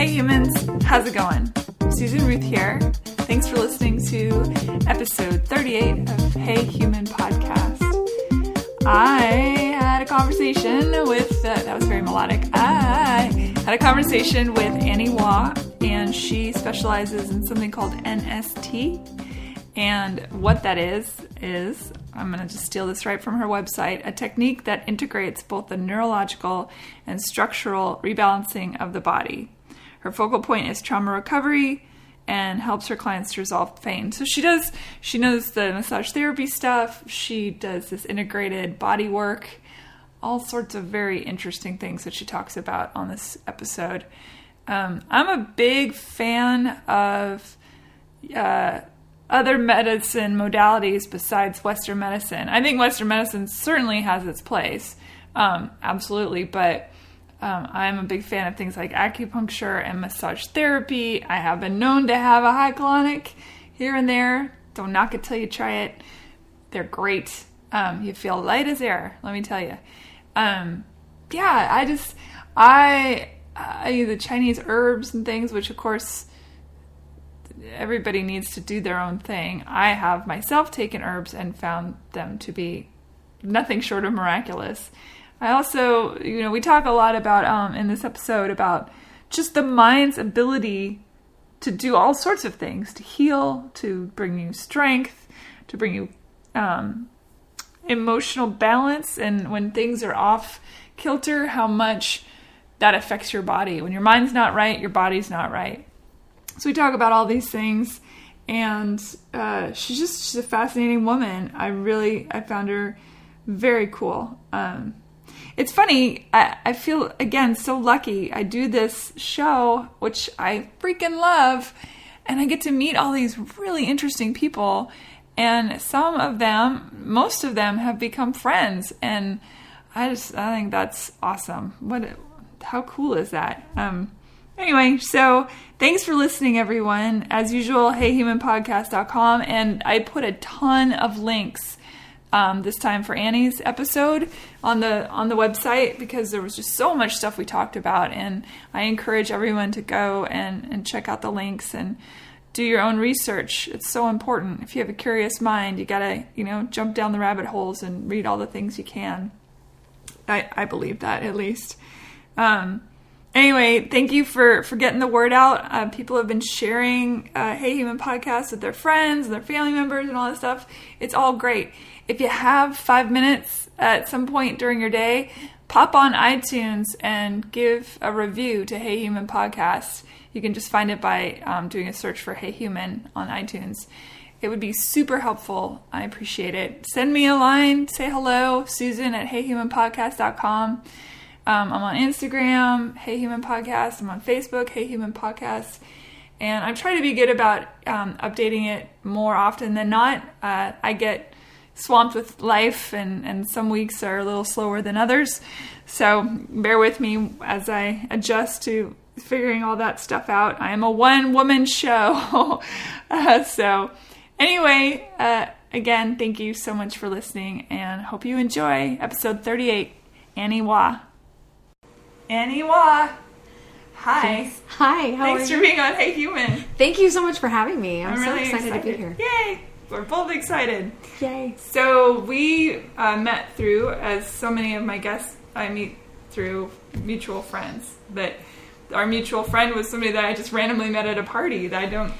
Hey humans, how's it going? Susan Ruth here. Thanks for listening to episode 38 of Hey Human Podcast. I had a conversation with, that was very melodic. I had a conversation with Annie Waugh, and she specializes in something called NST. And what that is, I'm going to just steal this right from her website, a technique that integrates both the neurological and structural rebalancing of the body. Her focal point is trauma recovery and helps her clients to resolve pain. So she knows the massage therapy stuff. She does this integrated body work, all sorts of very interesting things that she talks about on this episode. I'm a big fan of other medicine modalities besides Western medicine. I think Western medicine certainly has its place, absolutely, but I'm a big fan of things like acupuncture and massage therapy. I have been known to have a high colonic here and there. Don't knock it till you try it. They're great. You feel light as air, let me tell you. I the Chinese herbs and things, which of course everybody needs to do their own thing. I have myself taken herbs and found them to be nothing short of miraculous. I also, we talk a lot about, in this episode, about just the mind's ability to do all sorts of things, to heal, to bring you strength, to bring you emotional balance, and when things are off kilter, how much that affects your body. When your mind's not right, your body's not right. So we talk about all these things, and she's a fascinating woman. I found her very cool. It's funny, I feel, again, so lucky. I do this show, which I freaking love, and I get to meet all these really interesting people, and most of them have become friends, and I think that's awesome. How cool is that? Anyway, so thanks for listening, everyone. As usual, heyhumanpodcast.com, and I put a ton of links this time for Annie's episode on the website, because there was just so much stuff we talked about, and I encourage everyone to go and check out the links and do your own research. It's so important. If you have a curious mind, you gotta jump down the rabbit holes and read all the things you can. I believe that, at least. Anyway, thank you for getting the word out. People have been sharing Hey Human Podcast with their friends and their family members and all that stuff. It's all great. If you have 5 minutes at some point during your day, pop on iTunes and give a review to Hey Human Podcast. You can just find it by doing a search for Hey Human on iTunes. It would be super helpful. I appreciate it. Send me a line. Say hello, Susan at heyhumanpodcast.com. I'm on Instagram, Hey Human Podcast. I'm on Facebook, Hey Human Podcast. And I'm trying to be good about updating it more often than not. I get swamped with life, and some weeks are a little slower than others. So bear with me as I adjust to figuring all that stuff out. I am a one-woman show. So anyway, again, thank you so much for listening, and hope you enjoy episode 38, Annie Waugh. Annie Waugh. Hi. Hi, how are you? Thanks for being on Hey Human. Thank you so much for having me. I'm so really excited to be here. Yay! We're both excited. Yay. So we met through, as so many of my guests I meet through mutual friends. But our mutual friend was somebody that I just randomly met at a party that I don't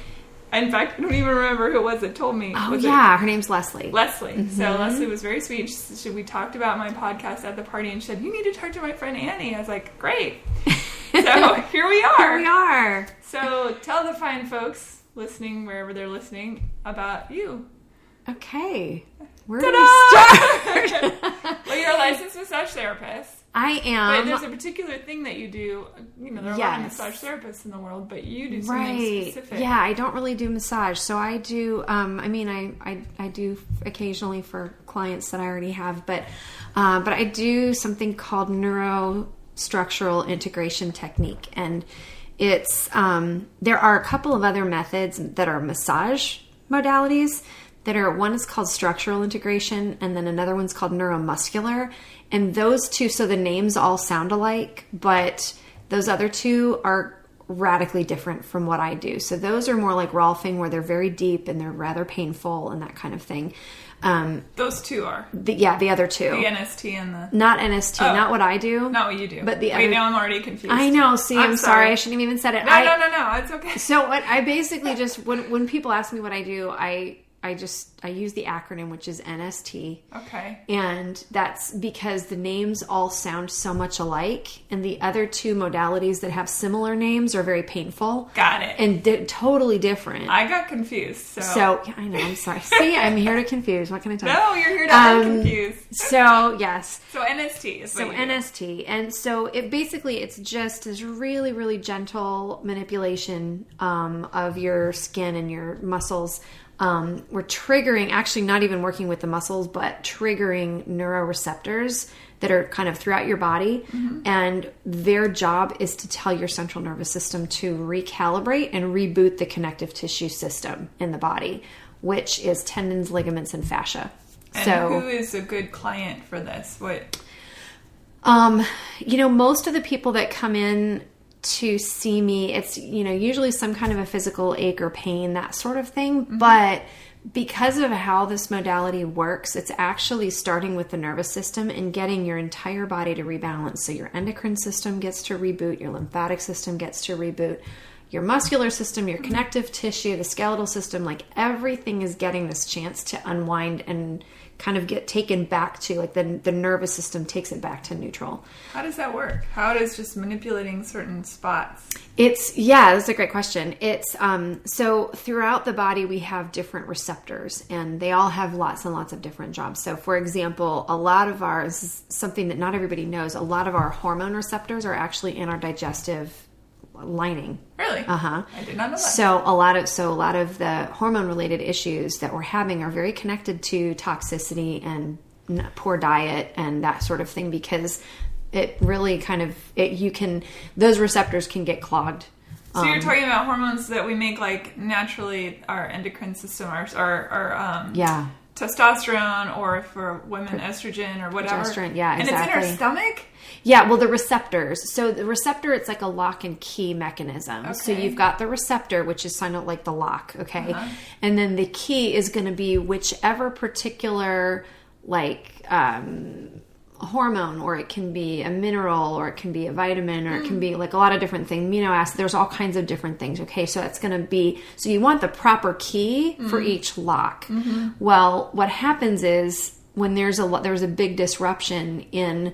even remember who it was that told me. Her name's Leslie. Leslie. Mm-hmm. So Leslie was very sweet. We talked about my podcast at the party, and she said, "You need to talk to my friend Annie." I was like, "Great." So here we are. So tell the fine folks listening, wherever they're listening, about you. Okay. Where do we start? Well, you're a licensed massage therapist. I am. But there's a particular thing that you do. There are a lot of massage therapists in the world, but you do something specific. Yeah, I don't really do massage. So I do, I do occasionally for clients that I already have, but I do something called neurostructural integration technique. And it's, there are a couple of other methods that are massage modalities one is called structural integration, and then another one's called neuromuscular. And those two, so the names all sound alike, but those other two are radically different from what I do. So those are more like Rolfing, where they're very deep and they're rather painful and that kind of thing. Those two are. The other two. The NST and the... Not NST, not what I do. Not what you do. But the Wait, other... now I'm already confused. I know. See, I'm sorry. I shouldn't have even said it. No, it's okay. So what I basically just, when people ask me what I do, I use the acronym, which is NST. Okay. And that's because the names all sound so much alike. And the other two modalities that have similar names are very painful. Got it. And totally different. I got confused. So yeah, I know. I'm sorry. See, I'm here to confuse. What can I tell you? No, you're here to confuse. So, yes. So NST is what you do. NST. And so it's just this really, really gentle manipulation of your skin and your muscles. We're triggering, actually not even working with the muscles, but triggering neuroreceptors that are kind of throughout your body. Mm-hmm. And their job is to tell your central nervous system to recalibrate and reboot the connective tissue system in the body, which is tendons, ligaments, and fascia. And who is a good client for this? What? Most of the people that come in to see me, it's, usually some kind of a physical ache or pain, that sort of thing. Mm-hmm. But because of how this modality works, it's actually starting with the nervous system and getting your entire body to rebalance. So your endocrine system gets to reboot, your lymphatic system gets to reboot, your muscular system, your connective tissue, the skeletal system, like everything is getting this chance to unwind and kind of get taken back to, like, the nervous system takes it back to neutral. How does that work? How does just manipulating certain spots? That's a great question. It's, so throughout the body, we have different receptors and they all have lots and lots of different jobs. So for example, a lot of ours, this is something that not everybody knows, a lot of our hormone receptors are actually in our digestive lining. Really? Uh-huh. I did not know that. So a lot of the hormone related issues that we're having are very connected to toxicity and poor diet and that sort of thing, because it really those receptors can get clogged. So you're talking about hormones that we make, like, naturally, our endocrine system, our testosterone, or for women, estrogen or whatever. Progesterone, yeah, exactly. And it's in our stomach? Yeah, well, the receptors. So the receptor, it's like a lock and key mechanism. Okay. So you've got the receptor, which is kind of like the lock, okay? Uh-huh. And then the key is going to be whichever particular, like, hormone, or it can be a mineral, or it can be a vitamin, or it can be like a lot of different things, amino acids. There's all kinds of different things. Okay, so it's going to be, so you want the proper key for each lock. Mm-hmm. Well, what happens is when there's a big disruption in,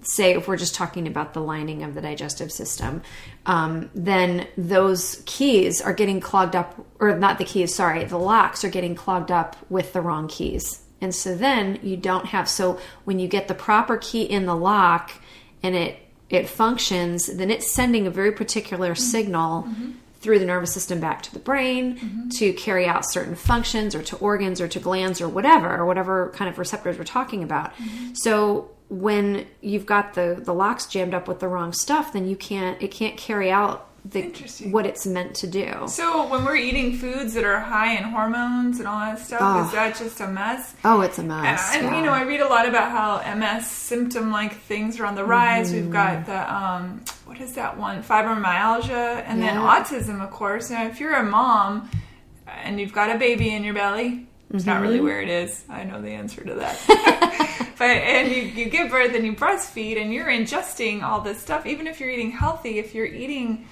say, if we're just talking about the lining of the digestive system, then those keys are getting clogged up, or not the keys, sorry, the locks are getting clogged up with the wrong keys. And so then you don't have, so when you get the proper key in the lock and it functions, then it's sending a very particular signal through the nervous system back to the brain to carry out certain functions, or to organs, or to glands, or whatever kind of receptors we're talking about. So when you've got the locks jammed up with the wrong stuff, then it can't carry out what it's meant to do. So when we're eating foods that are high in hormones and all that stuff, is that just a mess? Oh, it's a mess. And yeah. I read a lot about how MS symptom-like things are on the rise. We've got the, what is that one? Fibromyalgia, and then autism, of course. Now, if you're a mom and you've got a baby in your belly, it's not really where it is. I know the answer to that. And you give birth and you breastfeed and you're ingesting all this stuff. Even if you're eating healthy, if you're eating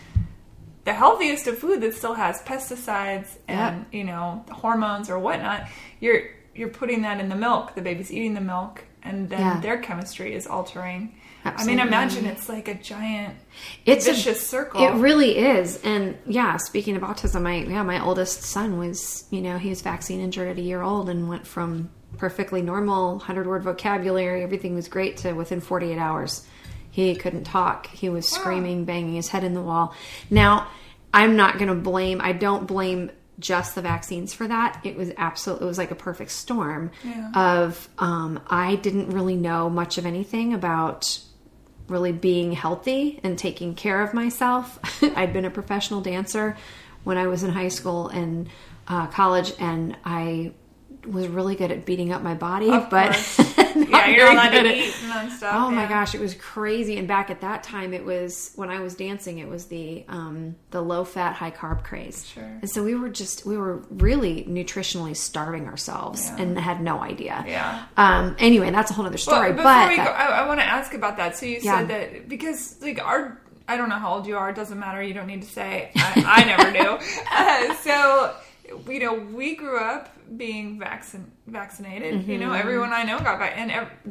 the healthiest of food that still has pesticides and, hormones or whatnot, you're putting that in the milk. The baby's eating the milk, and then their chemistry is altering. Absolutely. I mean, imagine it's like a giant vicious circle. It really is. And speaking of autism, my oldest son was, he was vaccine injured at a year old and went from perfectly normal 100-word vocabulary, everything was great, to within 48 hours. He couldn't talk. He was screaming, banging his head in the wall. Now, I don't blame just the vaccines for that. It was like a perfect storm of, I didn't really know much of anything about really being healthy and taking care of myself. I'd been a professional dancer when I was in high school and college, and I was really good at beating up my body, Of but course. not Yeah, you're very not allowed good to at- eat and stuff. Oh my yeah. gosh, it was crazy. And back at that time, it was when I was dancing, it was the low fat, high carb craze. Sure. And so we were really nutritionally starving ourselves and had no idea. Yeah. Anyway, that's a whole other story. Well, before we go, that, I want to ask about that. So you Yeah. said that because like I don't know how old you are. It doesn't matter. You don't need to say. I never do. So, you know, we grew up being vaccinated. Mm-hmm. You know, everyone I know got vaccinated. And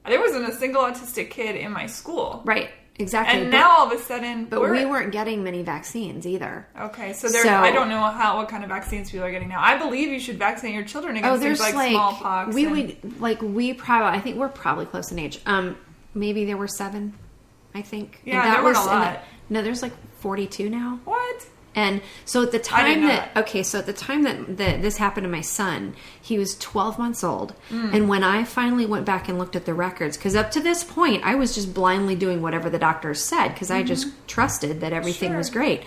there wasn't a single autistic kid in my school. right. Exactly. And now all of a sudden, but we weren't getting many vaccines either. Okay, so I don't know what kind of vaccines people are getting now. I believe you should vaccinate your children against things like smallpox. I think we're probably close in age. Maybe there were 7, I think. Yeah, and that there weren't was a lot. No, there's like 42 now. What? And so at the time didn't know that this happened to my son, he was 12 months old. And when I finally went back and looked at the records, because up to this point, I was just blindly doing whatever the doctors said, because I just trusted that everything was great.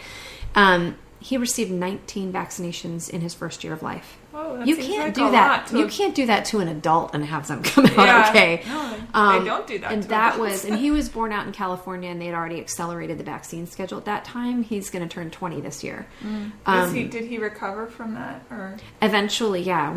He received 19 vaccinations in his first year of life. Oh, that You seems can't like do a that. lot to You a- can't do that to an adult and have them come out okay. No, they don't do that. And to that adults. and he was born out in California, and they had already accelerated the vaccine schedule at that time. He's going to turn 20 this year. Did he recover from that, or Eventually, yeah.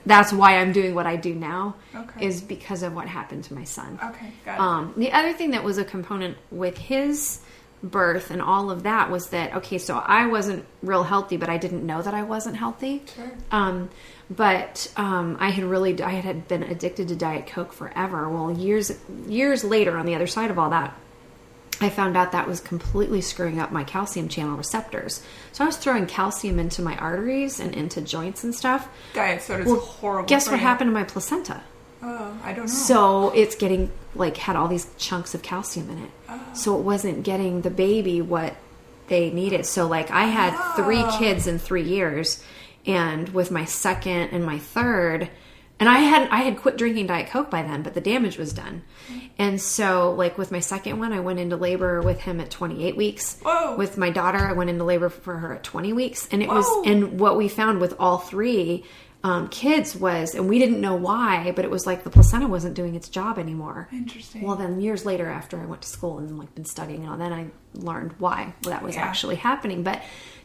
That's why I'm doing what I do now. Okay. Is because of what happened to my son. okay, got it. The other thing that was a component with his birth and all of that was that, okay, so I wasn't real healthy, but I didn't know that I wasn't healthy. Sure. I had been addicted to Diet Coke forever. Well, years later, on the other side of all that, I found out that was completely screwing up my calcium channel receptors. So I was throwing calcium into my arteries and into joints and stuff. Diet soda's Well, horrible. guess for what you. happened to my placenta? Oh, I don't know. So it's getting had all these chunks of calcium in it. So it wasn't getting the baby what they needed. So I had 3 kids in 3 years, and with my second and my third, and I had quit drinking Diet Coke by then, but the damage was done. And so with my second one, I went into labor with him at 28 weeks. Whoa. With my daughter, I went into labor for her at 20 weeks. And Whoa. and what we found with all 3 kids was, and we didn't know why, but it was the placenta wasn't doing its job anymore. Interesting. Well, then years later, after I went to school and been studying and all, then I learned why that was actually happening. But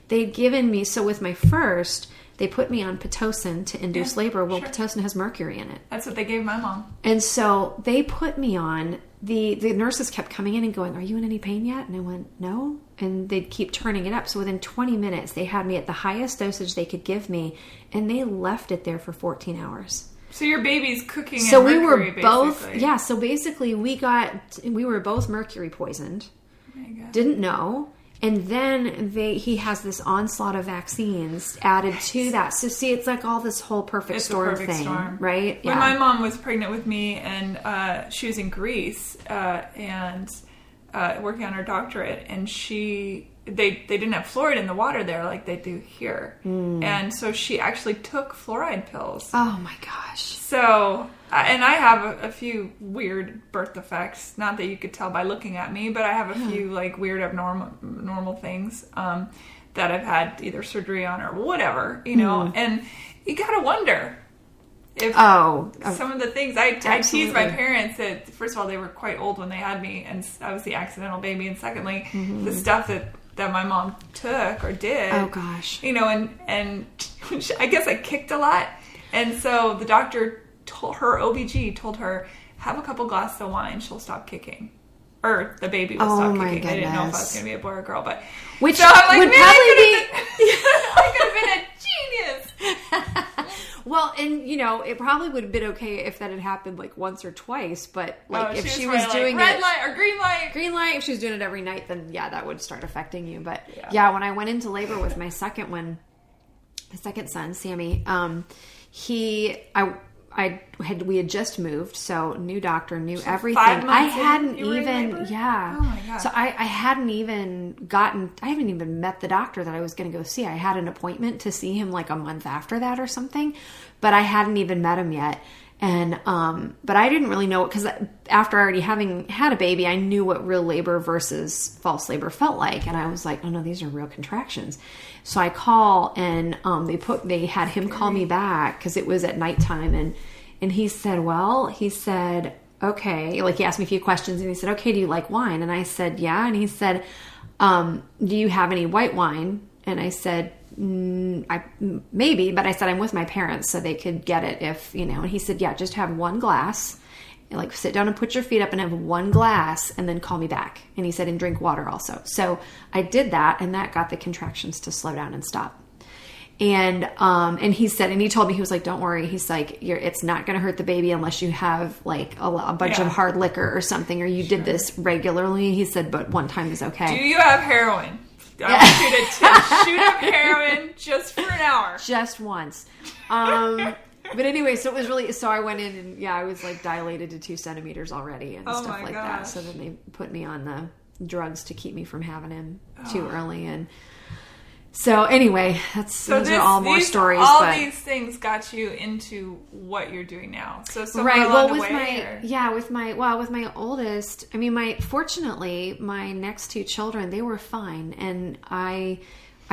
they'd given me, so with my first, they put me on Pitocin to induce labor. Well, sure. Pitocin has mercury in it. That's what they gave my mom. And so they put me on, the nurses kept coming in and going, "Are you in any pain yet?" And I went, "No." And they'd keep turning it up. So within 20 minutes, they had me at the highest dosage they could give me, and they left it there for 14 hours. So your baby's cooking in So we mercury, were both, basically. so basically we were both mercury poisoned, Oh my God. didn't know. And then he has this onslaught of vaccines added to that. So see, it's all this whole perfect It's a storm perfect thing, storm. right? When my mom was pregnant with me, and she was in Greece and working on her doctorate, and they didn't have fluoride in the water there like they do here, and so she actually took fluoride pills. Oh my gosh! So, and I have a few weird birth defects. Not that you could tell by looking at me, but I have a few weird abnormal things that I've had either surgery on or whatever, and you gotta wonder if some of the things I teased my parents that, first of all, they were quite old when they had me, and I was the accidental baby, and secondly, the stuff that my mom took or did. Oh gosh. And I guess I kicked a lot, and so the doctor told her, OBG told her, have a couple glasses of wine, she'll stop kicking. Or the baby will stop kicking. Goodness. They didn't know if I was going to be a boy or a girl, but which so I'm would man, I could have been a genius. Well, and it probably would have been okay if that had happened once or twice, but if she was doing red it light or green light, if she was doing it every night, then that would start affecting you. But yeah, when I went into labor with my second son, Sammy, we had just moved, so new doctor, new everything. 5 months I hadn't you were in even, labor? yeah. Oh my God. So I haven't even met the doctor that I was going to go see. I had an appointment to see him a month after that or something, but I hadn't even met him yet. And, but I didn't really know it because after already having had a baby, I knew what real labor versus false labor felt like. And I was like, oh no, these are real contractions. So I call and, they had him call me back because it was at nighttime. And he said, okay. Like he asked me a few questions and he said, okay, do you like wine? And I said, yeah. And he said, do you have any white wine? And I said, maybe, but I said, I'm with my parents so they could get it if, and he said, yeah, just have one glass, and like sit down and put your feet up and have one glass and then call me back. And he said, and drink water also. So I did that and that got the contractions to slow down and stop. And he said, and he told me, he was like, don't worry. He's like, it's not going to hurt the baby unless you have like a bunch of hard liquor or something, or you did this regularly. He said, but one time is okay. Do you have heroin? I want you to shoot up heroin just for an hour. Just once. But anyway, so it was really, so I went in and I was like dilated to 2 centimeters already and stuff like that. So then they put me on the drugs to keep me from having him too early. And so anyway, those are all more stories. These things got you into what you're doing now. So right. Well, with my oldest, I mean, fortunately, my next 2 children, they were fine, and I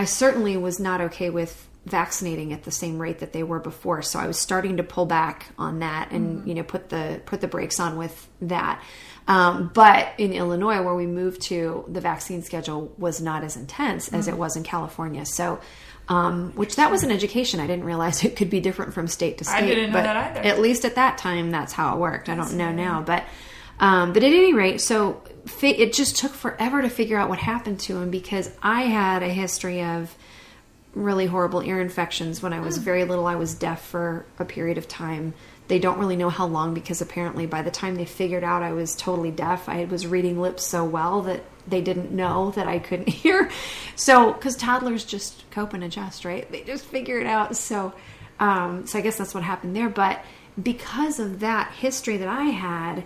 certainly was not okay with vaccinating at the same rate that they were before. So I was starting to pull back on that and put the brakes on with that. But in Illinois, where we moved to, the vaccine schedule was not as intense as it was in California. So, which that was an education. I didn't realize it could be different from state to state. I didn't know that either. At least at that time, that's how it worked. I don't know now, but at any rate, so it just took forever to figure out what happened to him because I had a history of really horrible ear infections. When I was very little, I was deaf for a period of time. They don't really know how long because apparently by the time they figured out I was totally deaf, I was reading lips so well that they didn't know that I couldn't hear. So, because toddlers just cope and adjust, right? They just figure it out. So I guess that's what happened there. But because of that history that I had,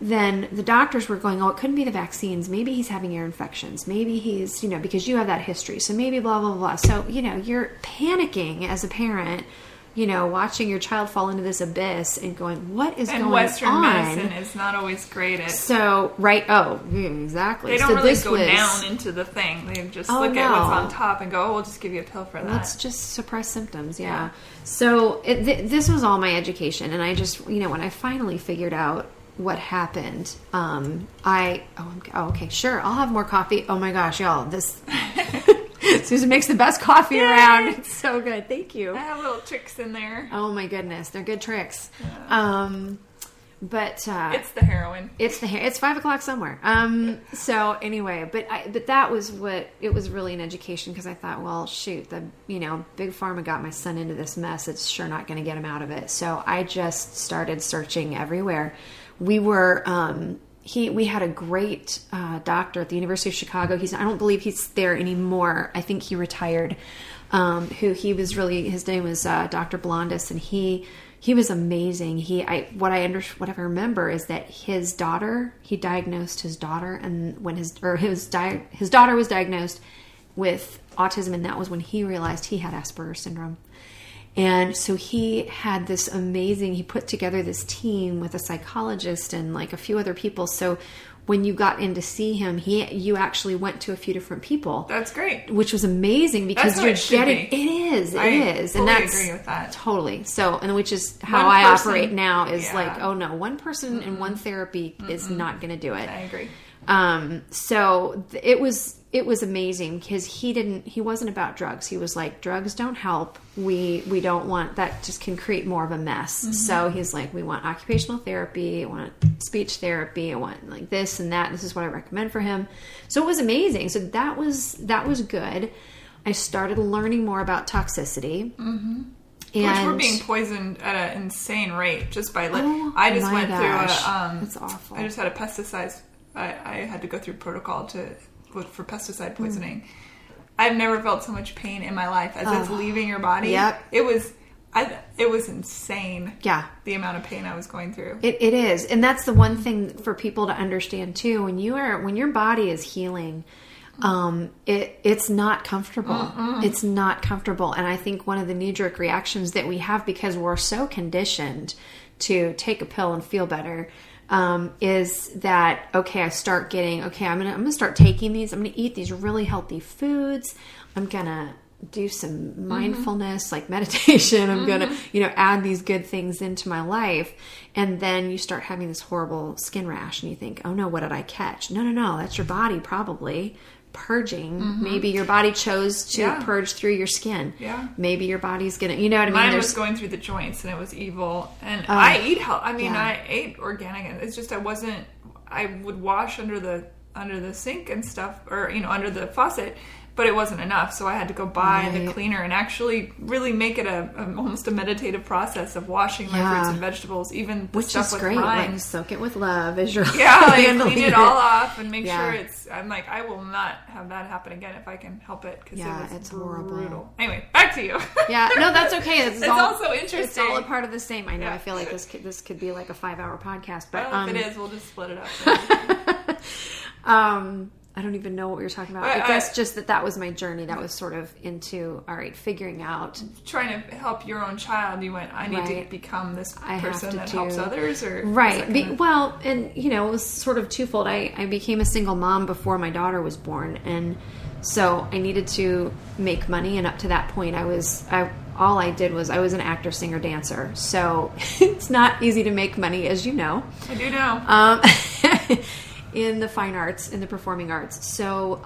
then the doctors were going, oh, it couldn't be the vaccines. Maybe he's having ear infections. Maybe he's, because you have that history. So maybe blah, blah, blah. So, you're panicking as a parent, watching your child fall into this abyss and going, what is going on? And Western medicine is not always great at... So, right. Oh, exactly. They don't really go down into the thing. They just look at what's on top and go, oh, we'll just give you a pill for that. Let's just suppress symptoms. Yeah. So this was all my education. And I just, when I finally figured out what happened, okay, sure, I'll have more coffee. Oh my gosh, y'all, this Susan makes the best coffee around. It's so good. Thank you. I have little tricks in there. Oh my goodness, they're good tricks. Yeah. But it's the heroin. It's 5:00 somewhere. So anyway, but that was it was really an education because I thought, well, shoot, big pharma got my son into this mess. It's sure not going to get him out of it. So I just started searching everywhere. We were, we had a great doctor at the University of Chicago. I don't believe he's there anymore. I think he retired. His name was Dr. Blondis, and he was amazing. What I remember is that he diagnosed his daughter, and when his daughter was diagnosed with autism, and that was when he realized he had Asperger's syndrome. And so he had he put together this team with a psychologist and like a few other people. So when you got in to see him, you actually went to a few different people. That's great. Which was amazing because it is. I fully agree with that. Totally. So, and which is how I operate now is like, oh no, one person and one therapy is not going to do it. I agree. So it was amazing because he wasn't about drugs. He was like, drugs don't help. We don't want that, just can create more of a mess. Mm-hmm. So he's like, we want occupational therapy. I want speech therapy. I want like this and that. This is what I recommend for him. So it was amazing. So that was good. I started learning more about toxicity. Mm-hmm. Which we're being poisoned at an insane rate just by I just went through that's awful. I just had a pesticide. I had to go through protocol for pesticide poisoning. I've never felt so much pain in my life as it's leaving your body. Yep. It was insane. Yeah. The amount of pain I was going through. It is. And that's the one thing for people to understand too. When your body is healing, it's not comfortable. Mm-mm. It's not comfortable. And I think one of the knee-jerk reactions that we have, because we're so conditioned to take a pill and feel better, is that, okay, I'm going to start taking these. I'm going to eat these really healthy foods. I'm going to do some mindfulness, like meditation. I'm going to, add these good things into my life. And then you start having this horrible skin rash and you think, oh no, what did I catch? No. That's your body probably purging. Maybe your body chose to purge through your skin. Yeah. Maybe your body's going to, you know what I mean? Mine was going through the joints and it was evil. And I eat health. I mean, I ate organic, and it's just, I would wash under the sink and stuff, or, under the faucet, but it wasn't enough. So I had to go buy the cleaner and actually really make it almost a meditative process of washing my fruits and vegetables, even the which stuff is with great. brine. Like, soak it with love as you're clean it all off and make sure I'm like, I will not have that happen again if I can help it, because it's horrible. Brutal. Anyway, back to you. No, that's okay. It's also interesting. It's all a part of the same. I know. I feel like this could be like a 5-hour podcast, but if it is, we'll just split it up. I don't even know what we were talking about. I guess just that was my journey. That was sort of into, all right, figuring out. Trying to help your own child. You went, I need to become this person that helps others? Or right. It was sort of twofold. I became a single mom before my daughter was born. And so I needed to make money. And up to that point, I was an actor, singer, dancer. So it's not easy to make money, as you know. I do know. In the fine arts, in the performing arts. So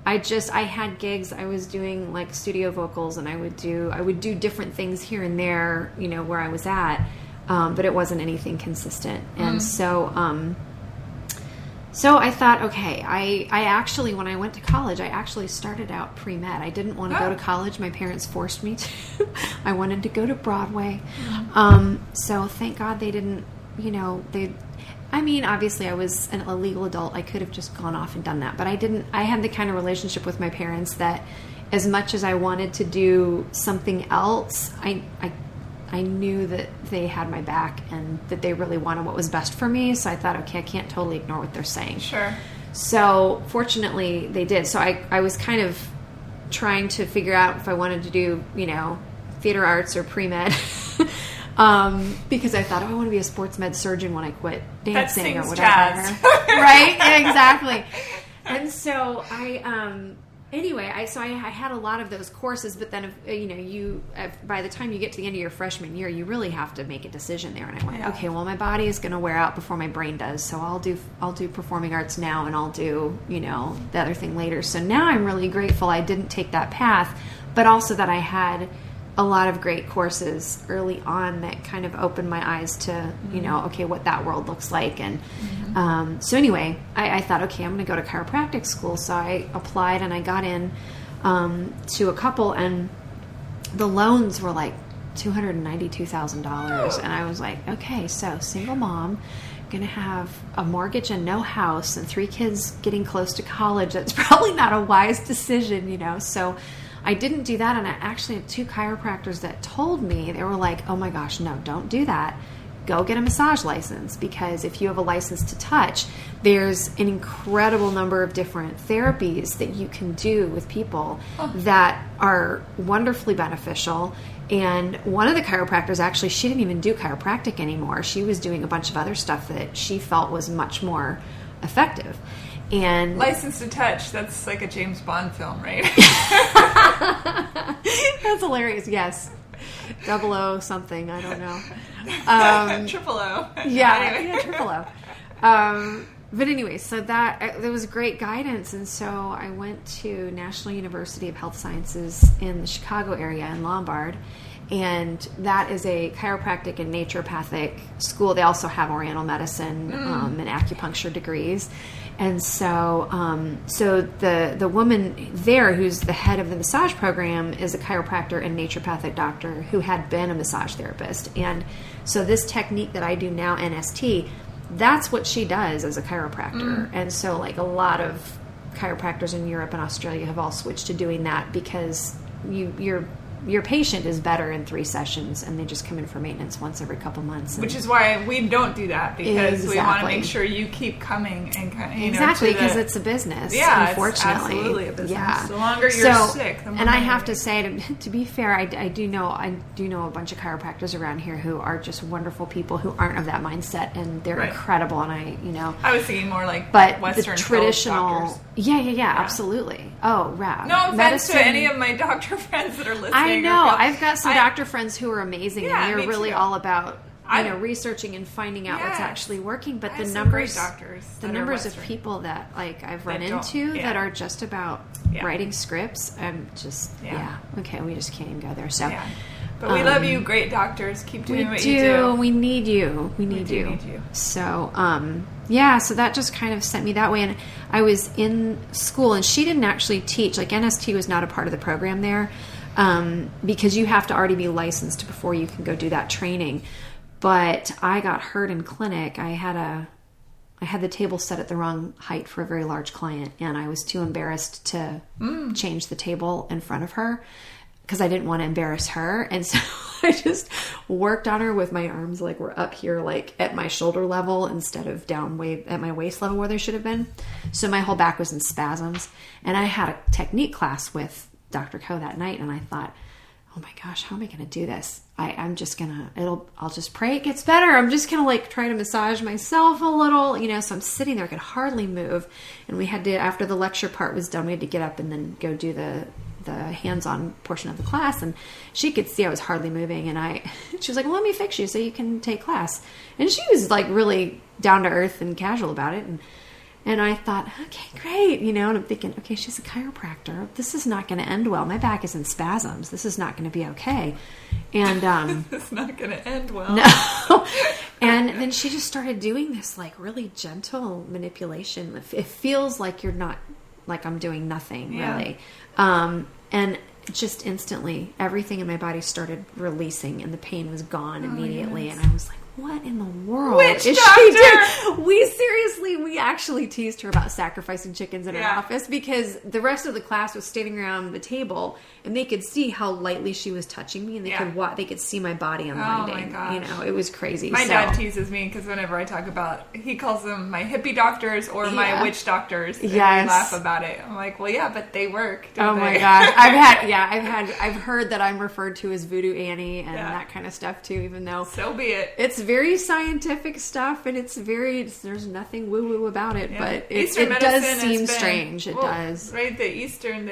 I had gigs. I was doing like studio vocals, and I would do different things here and there, where I was at, but it wasn't anything consistent. And so I thought, okay, I actually, when I went to college, I actually started out pre-med. I didn't want to go to college. My parents forced me to. I wanted to go to Broadway. So thank God they didn't, obviously I was a legal adult. I could have just gone off and done that, but I didn't. I had the kind of relationship with my parents that as much as I wanted to do something else, I knew that they had my back and that they really wanted what was best for me. So I thought, okay, I can't totally ignore what they're saying. Sure. So fortunately they did. So I was kind of trying to figure out if I wanted to do, theater arts or pre-med. Because I thought, I want to be a sports med surgeon when I quit dancing or whatever. Jazz. Right? Exactly. And so I had a lot of those courses, but then, by the time you get to the end of your freshman year, you really have to make a decision there. And I went, okay, well, my body is going to wear out before my brain does. So I'll do performing arts now, and I'll do, the other thing later. So now I'm really grateful I didn't take that path, but also that I had a lot of great courses early on that kind of opened my eyes to, okay, what that world looks like. And so anyway, I thought, okay, I'm going to go to chiropractic school. So I applied and I got in to a couple, and the loans were like $292,000. And I was like, okay, so single mom, going to have a mortgage and no house and 3 kids getting close to college. That's probably not a wise decision, So I didn't do that, and I actually had 2 chiropractors that told me, they were like, oh my gosh, no, don't do that. Go get a massage license, because if you have a license to touch, there's an incredible number of different therapies that you can do with people that are wonderfully beneficial. And one of the chiropractors, actually, she didn't even do chiropractic anymore. She was doing a bunch of other stuff that she felt was much more effective. And License to Touch, that's like a James Bond film, right? That's hilarious. Yes. 00 something, I don't know. Triple O. Yeah, Triple O. But anyway, so there was great guidance, and so I went to National University of Health Sciences in the Chicago area in Lombard, and that is a chiropractic and naturopathic school. They also have Oriental medicine and acupuncture degrees. And so the woman there who's the head of the massage program is a chiropractor and naturopathic doctor who had been a massage therapist. And so this technique that I do now, NST, that's what she does as a chiropractor. And so like a lot of chiropractors in Europe and Australia have all switched to doing that, because you're your patient is better in 3 sessions, and they just come in for maintenance once every couple months. Which is why we don't do that, because we want to make sure you keep coming and kind of, exactly, because it's a business. Yeah, unfortunately, it's absolutely a business. Yeah. The longer you're sick, the more. And I have to say, to be fair, I do know a bunch of chiropractors around here who are just wonderful people who aren't of that mindset, and they're incredible. And I was thinking more like the Western traditional. Yeah, absolutely. Oh, right. No offense to any of my doctor friends that are listening. I know. I've got some doctor friends who are amazing, and they're really all about researching and finding out what's actually working. But the numbers of people that I've run into that are just about writing scripts, I'm just okay. We just can't even go there. So. Yeah. But we love you, great doctors. Keep doing what you do. We need you. We need you. So, so that just kind of sent me that way. And I was in school, and she didn't actually teach. NST was not a part of the program there, because you have to already be licensed before you can go do that training. But I got hurt in clinic. I had the table set at the wrong height for a very large client, and I was too embarrassed to change the table in front of her, because I didn't want to embarrass her. And so I just worked on her with my arms were up here at my shoulder level instead of down way at my waist level where they should have been. So my whole back was in spasms. And I had a technique class with Dr. Ko that night, and I thought, oh my gosh, how am I going to do this? I'll just pray it gets better. I'm just going to try to massage myself a little, so I'm sitting there, I could hardly move. And we had to, after the lecture part was done, we had to get up and then go do the hands-on portion of the class, and she could see I was hardly moving, and she was like, well, let me fix you so you can take class. And she was really down to earth and casual about it, and I thought, okay, great, and I'm thinking, okay, she's a chiropractor, this is not going to end well, my back is in spasms, this is not going to be okay. And it's not going to end well. No. And then she just started doing this really gentle manipulation. It feels like you're not, I'm doing nothing really. And just instantly, everything in my body started releasing, and the pain was gone immediately. And I was like, what in the world is she doing? We actually teased her about sacrificing chickens in her office, because the rest of the class was standing around the table, and they could see how lightly she was touching me, and they could see my body unwinding. Oh my gosh. It was crazy. My dad teases me, because whenever I talk about, he calls them my hippie doctors or my witch doctors, and we laugh about it. I'm like, well, yeah, but they work. Don't they? My gosh, I've heard that I'm referred to as Voodoo Annie and that kind of stuff too, even though so be it. It's very scientific stuff, and there's nothing woo-woo about it, but it does seem strange. It does. Right, the Asian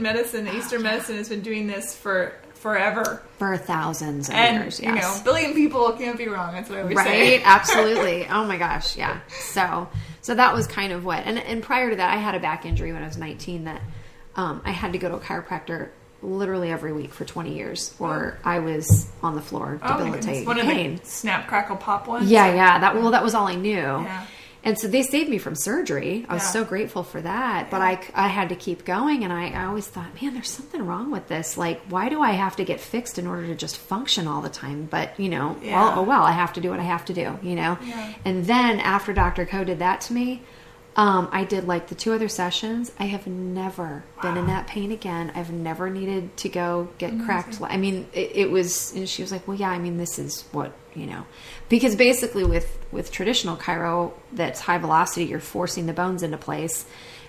medicine, the Eastern medicine has been doing this for forever. For thousands of years, yes. 1 billion people can't be wrong, that's what I always say. Right, absolutely. Oh my gosh, yeah. So that was kind of what, and prior to that, I had a back injury when I was 19 that I had to go to a chiropractor literally every week for 20 years, or I was on the floor, debilitating pain. Of the snap, crackle, pop ones? Yeah. That was all I knew. Yeah. And so they saved me from surgery. I was so grateful for that. But I had to keep going, and I always thought, man, there's something wrong with this. Why do I have to get fixed in order to just function all the time? But, well, I have to do what I have to do, Yeah. And then after Dr. Ko did that to me, I did the 2 other sessions. I have never been in that pain again. I've never needed to go get cracked. I mean, it was, and she was like, well, yeah, I mean, this is what, because basically with traditional chiro, that's high velocity, you're forcing the bones into place.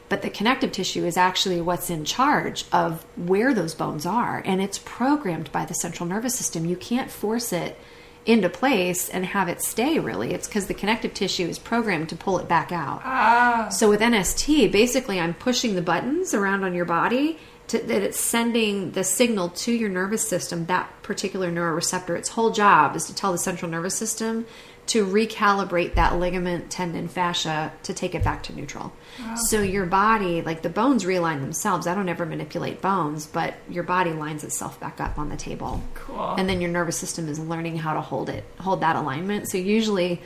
But the connective tissue is actually what's in charge of where those bones are. And it's programmed by the central nervous system. You can't force it into place and have it stay, really. It's because the connective tissue is programmed to pull it back out. So with NST, basically I'm pushing the buttons around on your body that it's sending the signal to your nervous system, that particular neuroreceptor. Its whole job is to tell the central nervous system to recalibrate that ligament, tendon, fascia to take it back to neutral. So your body, the bones realign themselves. I don't ever manipulate bones, but your body lines itself back up on the table. Cool. And then your nervous system is learning how to hold that alignment. So usually,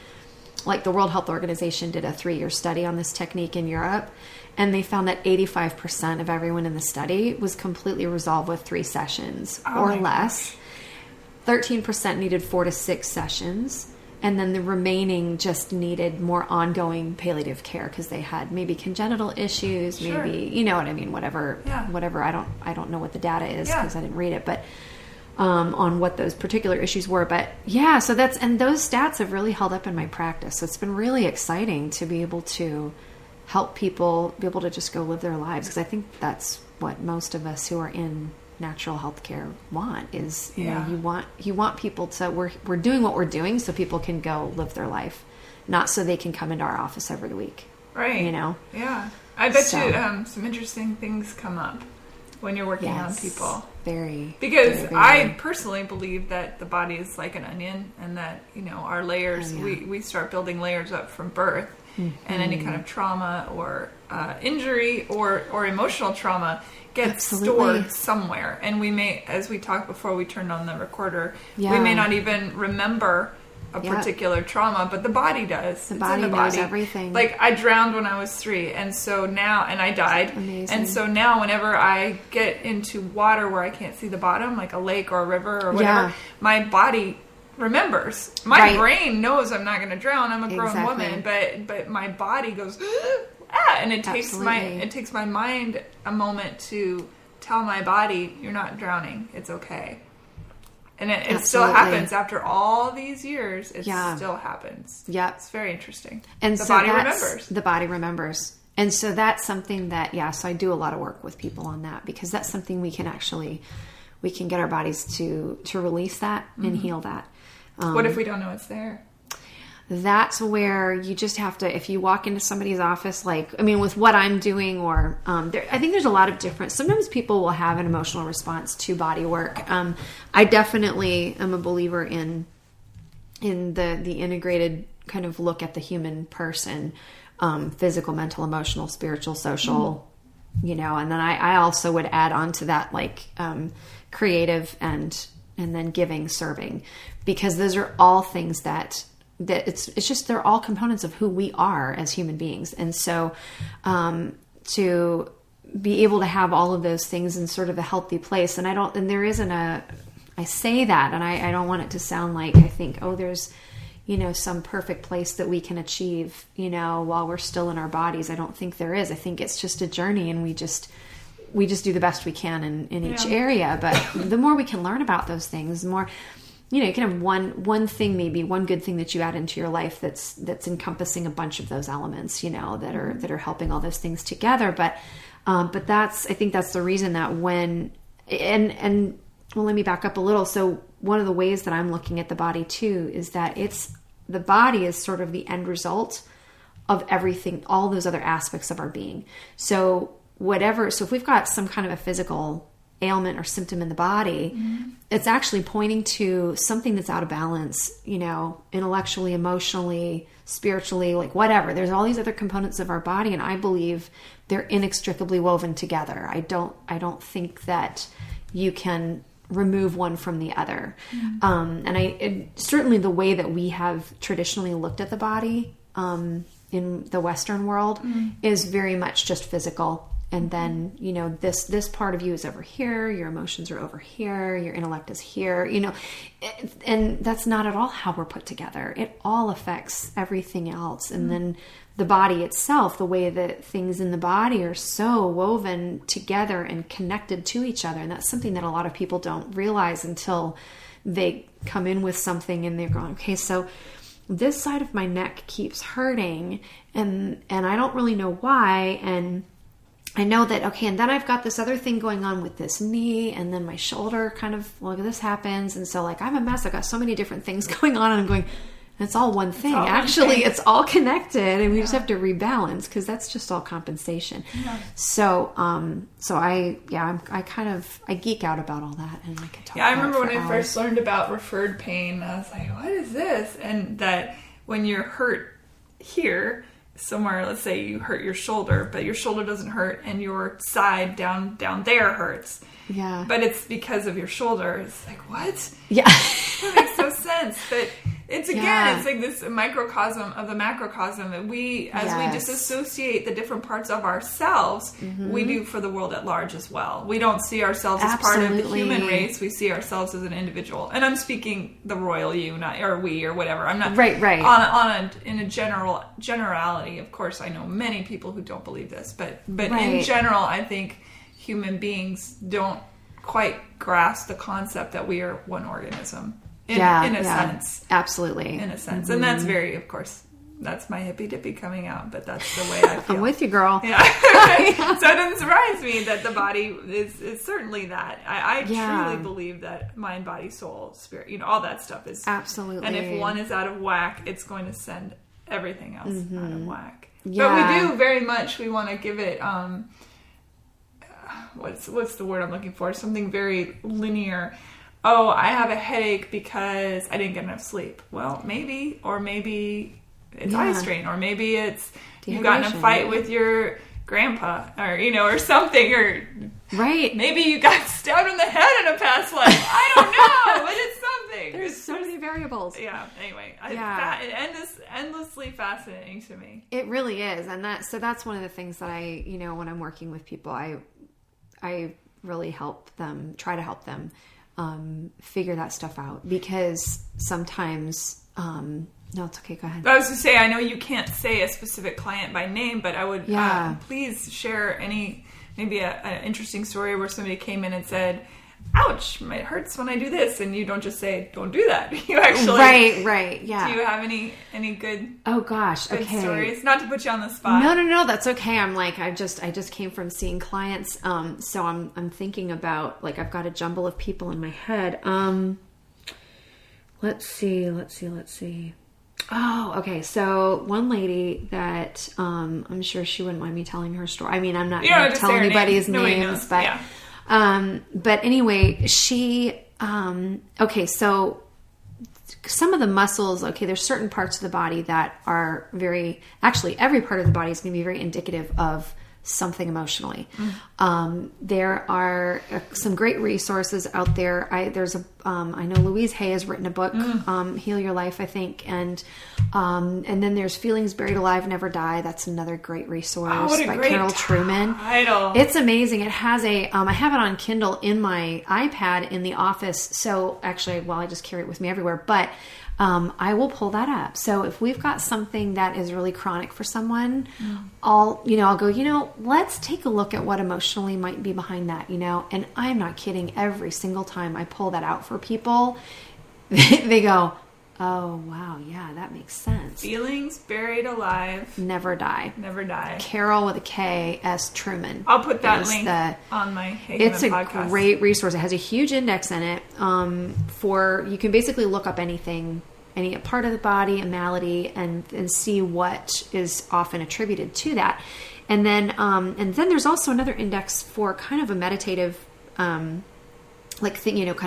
the World Health Organization did a 3-year study on this technique in Europe, and they found that 85% of everyone in the study was completely resolved with 3 sessions or less. 13% needed 4 to 6 sessions. And then the remaining just needed more ongoing palliative care because they had maybe congenital issues, maybe, you know what I mean, whatever. I don't know what the data is because I didn't read it, but on what those particular issues were. But yeah, so and those stats have really held up in my practice. So it's been really exciting to be able to help people be able to just go live their lives. Because I think that's what most of us who are in natural healthcare want is, you know, you want people to, we're doing what we're doing so people can go live their life, not so they can come into our office every week. Right. You know? Yeah. I bet you some interesting things come up when you're working on people. Because I personally believe that the body is like an onion and that, you know, our layers, we start building layers up from birth, and any kind of trauma or injury or emotional trauma gets stored somewhere. And we may, as we talked before we turned on the recorder, we may not even remember a particular trauma, but the body does. The body knows everything. Like, I drowned when I was 3, and so now, and I died. Amazing. And so now whenever I get into water where I can't see the bottom, like a lake or a river or whatever, my body remembers. My brain knows I'm not going to drown. I'm a grown woman, but my body goes, and it takes my mind a moment to tell my body, you're not drowning. It's okay. And it still happens after all these years. It still happens. Yeah. It's very interesting. And the body remembers. The body remembers. And so that's something that, so I do a lot of work with people on that because that's something we can get our bodies to release that and heal that. What if we don't know it's there? That's where you just have to, if you walk into somebody's office, like, I mean, with what I'm doing, or I think there's a lot of different, sometimes people will have an emotional response to body work. I definitely am a believer in the integrated kind of look at the human person, physical, mental, emotional, spiritual, social, you know, and then I also would add on to that, like, creative and then giving, serving, because those are all things that it's just, they're all components of who we are as human beings. And so, to be able to have all of those things in sort of a healthy place. And I say that, and I don't want it to sound like I think, there's, you know, some perfect place that we can achieve, you know, while we're still in our bodies. I don't think there is. I think it's just a journey, and we just do the best we can in each area. But the more we can learn about those things, the more, you know, you can have one thing, maybe one good thing that you add into your life that's encompassing a bunch of those elements, you know, that are helping all those things together. But I think that's the reason that when, and well, let me back up a little. So one of the ways that I'm looking at the body too, is that the body is sort of the end result of everything, all those other aspects of our being. So if we've got some kind of a physical ailment or symptom in the body, it's actually pointing to something that's out of balance, you know, intellectually, emotionally, spiritually, like whatever. There's all these other components of our body, and I believe they're inextricably woven together. I don't think that you can remove one from the other. And certainly the way that we have traditionally looked at the body in the Western world is very much just physical. And then, you know, this part of you is over here, your emotions are over here, your intellect is here, you know, and that's not at all how we're put together. It all affects everything else. And then the body itself, the way that things in the body are so woven together and connected to each other. And that's something that a lot of people don't realize until they come in with something and they're going, okay, so this side of my neck keeps hurting and I don't really know why. And I know that, okay, and then I've got this other thing going on with this knee, and then my shoulder kind of, this happens. And so, like, I'm a mess. I've got so many different things going on, and I'm going, it's all one thing. Actually, it's all connected, and we just have to rebalance, because that's just all compensation. Yeah. So, I geek out about all that, and I can talk about it. I remember when I first learned about referred pain, I was like, what is this? And that when you're hurt here, somewhere, let's say you hurt your shoulder, but your shoulder doesn't hurt and your side down there hurts. Yeah. But it's because of your shoulder. It's like, what? Yeah. That makes no sense. But It's like this microcosm of the macrocosm that we, as we disassociate the different parts of ourselves, we do for the world at large as well. We don't see ourselves as part of the human race. We see ourselves as an individual. And I'm speaking the royal you, not or we or whatever. I'm not in a generality. Of course, I know many people who don't believe this, but in general, I think human beings don't quite grasp the concept that we are one organism. In a sense. Absolutely. In a sense. And that's very, of course, that's my hippy dippy coming out, but that's the way I feel. I'm with you, girl. Yeah. So it doesn't surprise me that the body is certainly that. I truly believe that mind, body, soul, spirit, all that stuff is. Absolutely. And if one is out of whack, it's going to send everything else out of whack. Yeah. But we do very much, we want to give it, what's the word I'm looking for? Something very linear. Oh, I have a headache because I didn't get enough sleep. Well, maybe it's eye strain, or maybe it's you've gotten in a fight with your grandpa, or or something, or maybe you got stabbed in the head in a past life. I don't know, but it's something. There's so many variables. Yeah. Anyway, endlessly fascinating to me. It really is, and that's one of the things that I when I'm working with people, I really try to help them figure that stuff out, because sometimes no, it's okay, go ahead. I was to say, I know you can't say a specific client by name, but I would please share maybe an interesting story where somebody came in and said, ouch, it hurts when I do this, and you don't just say, don't do that. You actually yeah. Do you have any good good stories? Not to put you on the spot. No, that's okay. I'm like, I just came from seeing clients, so I'm thinking about, like, I've got a jumble of people in my head. Let's see. Oh, okay. So one lady that I'm sure she wouldn't mind me telling her story. I mean, I'm not going to tell anybody's names, but but anyway, she okay, so some of the muscles, there's certain parts of the body that are actually every part of the body is going to be very indicative of something emotionally. There are some great resources out there. I know Louise Hay has written a book, Heal Your Life, I think, and then there's Feelings Buried Alive Never Die. That's another great resource by Carol Trueman. Title. It's amazing. It has I have it on Kindle in my iPad in the office. So actually, I just carry it with me everywhere, but I will pull that up. So if we've got something that is really chronic for someone, I'll go, let's take a look at what emotionally might be behind that, and I'm not kidding. Every single time I pull that out for people, they go, oh, wow. Yeah, that makes sense. Feelings Buried Alive Never Die. Carol with a K, S. Truman. I'll put that link on my It's a podcast. Great resource. It has a huge index in it you can basically look up anything, any part of the body, a malady, and see what is often attributed to that. And then there's also another index for kind of a meditative kind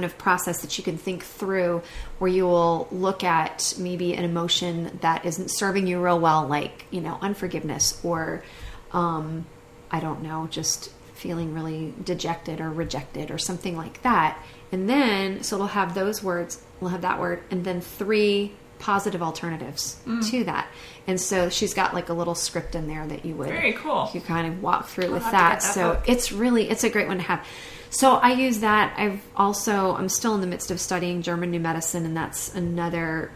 of process that you can think through, where you will look at maybe an emotion that isn't serving you real well, like, unforgiveness, or, I don't know, just feeling really dejected or rejected or something like that. And then, so it'll have those words, we'll have that word, and then 3 positive alternatives to that. And so she's got like a little script in there that you would, very cool. You kind of walk through with that. So book. It's a great one to have. So I use that. I'm still in the midst of studying German New Medicine, and that's another,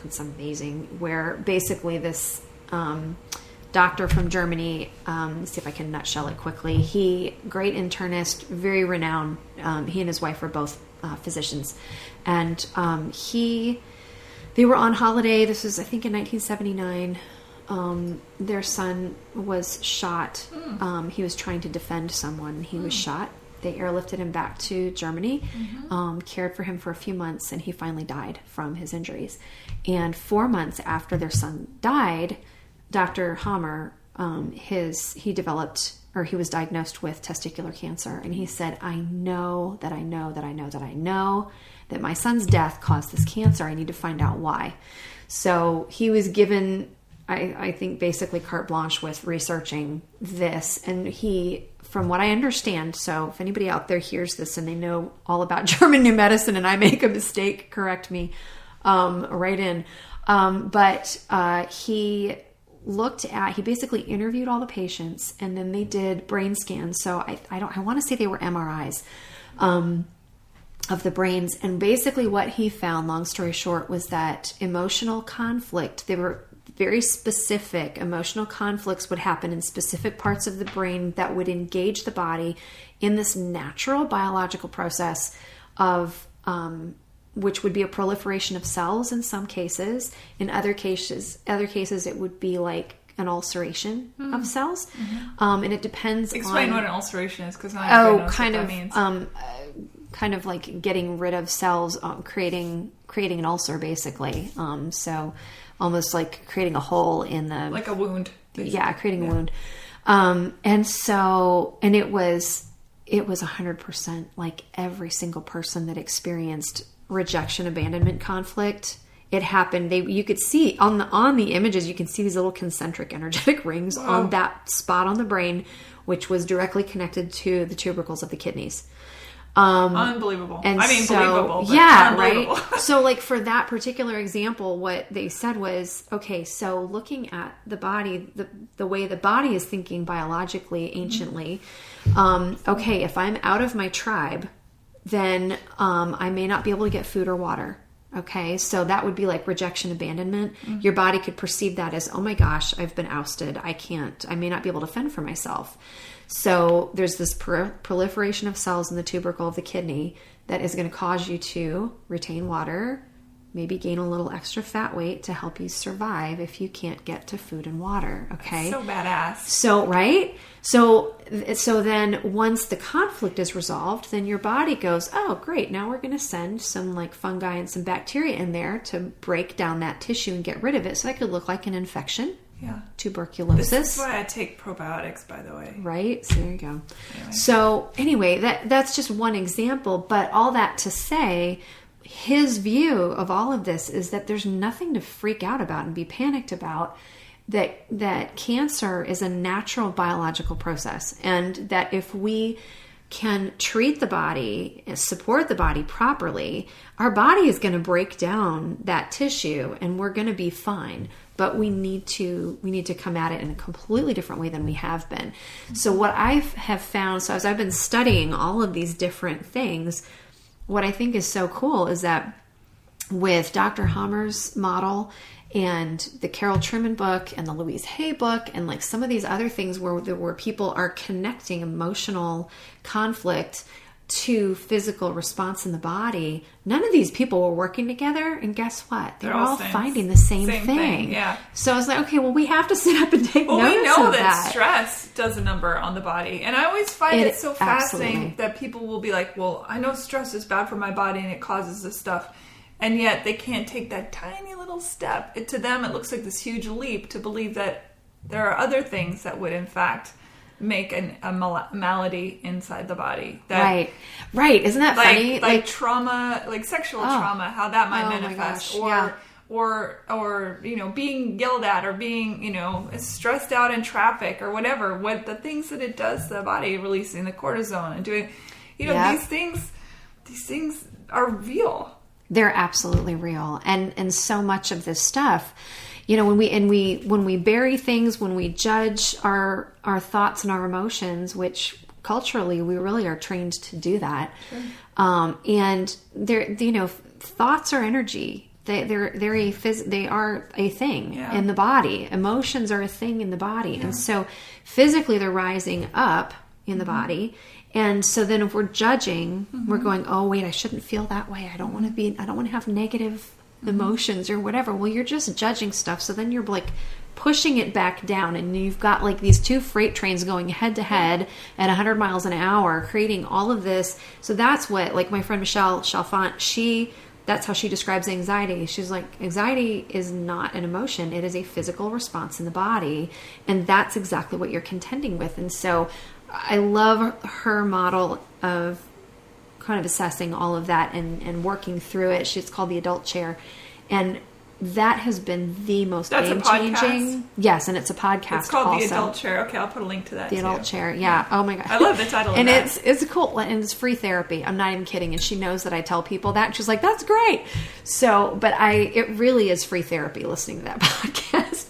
it's amazing, where basically this, doctor from Germany, let's see if I can nutshell it quickly. Great internist, very renowned. He and his wife were both physicians, and they were on holiday. This was, I think, in 1979. Their son was shot. He was trying to defend someone. He was shot. They airlifted him back to Germany, cared for him for a few months, and he finally died from his injuries. And 4 months after their son died, Dr. Hammer, he was diagnosed with testicular cancer. And he said, I know that my son's death caused this cancer. I need to find out why. So he was given, I think, basically carte blanche with researching this. And from what I understand, so if anybody out there hears this and they know all about German New Medicine and I make a mistake, correct me. right in. But he basically interviewed all the patients, and then they did brain scans. So I want to say they were MRIs, of the brains. And basically what he found, long story short, was that emotional conflict, they were very specific. Emotional conflicts would happen in specific parts of the brain that would engage the body in this natural biological process of, which would be a proliferation of cells in some cases. In other cases, it would be like an ulceration of cells. And it depends Explain what an ulceration is, because kind of like getting rid of cells, creating an ulcer, basically. So almost like creating a hole in the... Like a wound. Basically. Yeah, creating a wound. And it was 100%, like every single person that experienced rejection, abandonment, conflict, it happened. You could see on the images, you can see these little concentric energetic rings on that spot on the brain, which was directly connected to the tubercles of the kidneys. Unbelievable. And believable. But yeah, unbelievable. Right. So like for that particular example, what they said was, okay, so looking at the body, the way the body is thinking biologically, anciently, okay, if I'm out of my tribe, then I may not be able to get food or water. Okay, so that would be like rejection, abandonment. Your body could perceive that as, oh my gosh, I've been ousted. I may not be able to fend for myself. So there's this proliferation of cells in the tubercle of the kidney that is going to cause you to retain water, maybe gain a little extra fat weight to help you survive if you can't get to food and water. Okay. That's so badass. So, right? So then once the conflict is resolved, then your body goes, oh, great. Now we're going to send some like fungi and some bacteria in there to break down that tissue and get rid of it. So that could look like an infection. Yeah. Tuberculosis. This is why I take probiotics, by the way. Right? So there you go. Anyway. So anyway, that's just one example, but all that to say, his view of all of this is that there's nothing to freak out about and be panicked about, that cancer is a natural biological process, and that if we can treat the body, support the body properly, our body is going to break down that tissue and we're going to be fine. But we need to come at it in a completely different way than we have been. So what I have found, so as I've been studying all of these different things, what I think is so cool is that with Dr. Hammer's model and the Carol Truman book and the Louise Hay book and like some of these other things where people are connecting emotional conflict to physical response in the body, none of these people were working together, and guess what? They're all finding the same thing. Yeah. So I was like, okay, well, we have to sit up and take notice of that. We know that stress does a number on the body, and I always find it so fascinating that people will be like, well, I know stress is bad for my body and it causes this stuff, and yet they can't take that tiny little step. To them, it looks like this huge leap to believe that there are other things that would, in fact, make a malady inside the body. That, right. Isn't that funny? Like trauma, like sexual trauma, how that might manifest, or being yelled at, or being stressed out in traffic, or whatever. What the things that it does to the body, releasing the cortisone and doing, these things are real. They're absolutely real, and so much of this stuff. When we bury things, when we judge our thoughts and our emotions, which culturally we really are trained to do that. Sure. And thoughts are energy. They are a thing in the body. Emotions are a thing in the body, and so physically they're rising up in the body. And so then if we're judging, we're going, oh wait, I shouldn't feel that way. I don't want to have negative emotions or whatever. Well, you're just judging stuff. So then you're like pushing it back down, and you've got like these two freight trains going head to head at 100 miles an hour, creating all of this. So that's what, like my friend Michelle Chalfant, that's how she describes anxiety. She's like, anxiety is not an emotion. It is a physical response in the body. And that's exactly what you're contending with. And so I love her model of kind of assessing all of that and working through it. It's called the adult chair. And that has been the most That's game-changing. Yes, and it's a podcast. It's called also. The Adult Chair. Okay, I'll put a link to that. The Adult Chair. Yeah. Oh my god. I love the title. And of that. it's cool, and it's free therapy. I'm not even kidding. And she knows that I tell people that. She's like, "That's great." So, but it really is free therapy listening to that podcast.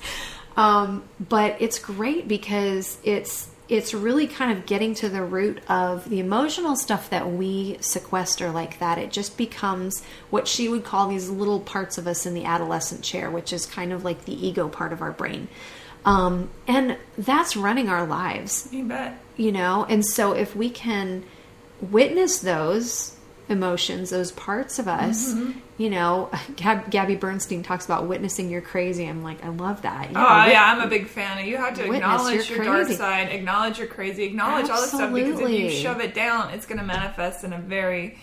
But it's great because it's really kind of getting to the root of the emotional stuff that we sequester like that. It just becomes what she would call these little parts of us in the adolescent chair, which is kind of like the ego part of our brain. And that's running our lives. You bet. And so if we can witness those emotions, those parts of us, Gabby Bernstein talks about witnessing your crazy. I'm like, I love that. I'm a big fan. You have to acknowledge your dark side, acknowledge your crazy, acknowledge all this stuff, because if you shove it down, it's going to manifest in a very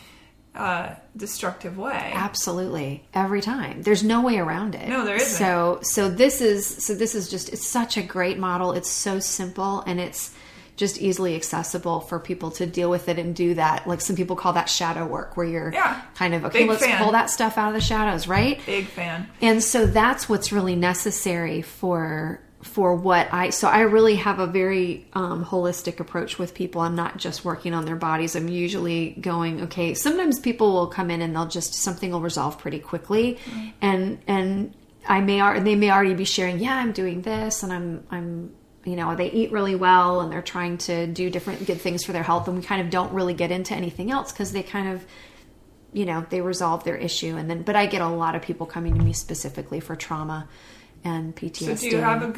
destructive way. Absolutely. Every time. There's no way around it. No, there isn't. So this is just, it's such a great model. It's so simple, and it's just easily accessible for people to deal with it and do that. Like some people call that shadow work, where you're kind of, okay, let's pull that stuff out of the shadows, right? Big fan. And so that's what's really necessary for what I really have a very holistic approach with people. I'm not just working on their bodies. I'm usually going, okay, sometimes people will come in and something will resolve pretty quickly. And they may already be sharing, I'm doing this, and I'm they eat really well, and they're trying to do different good things for their health. And we kind of don't really get into anything else because they kind of, they resolve their issue. But I get a lot of people coming to me specifically for trauma and PTSD. So do you have a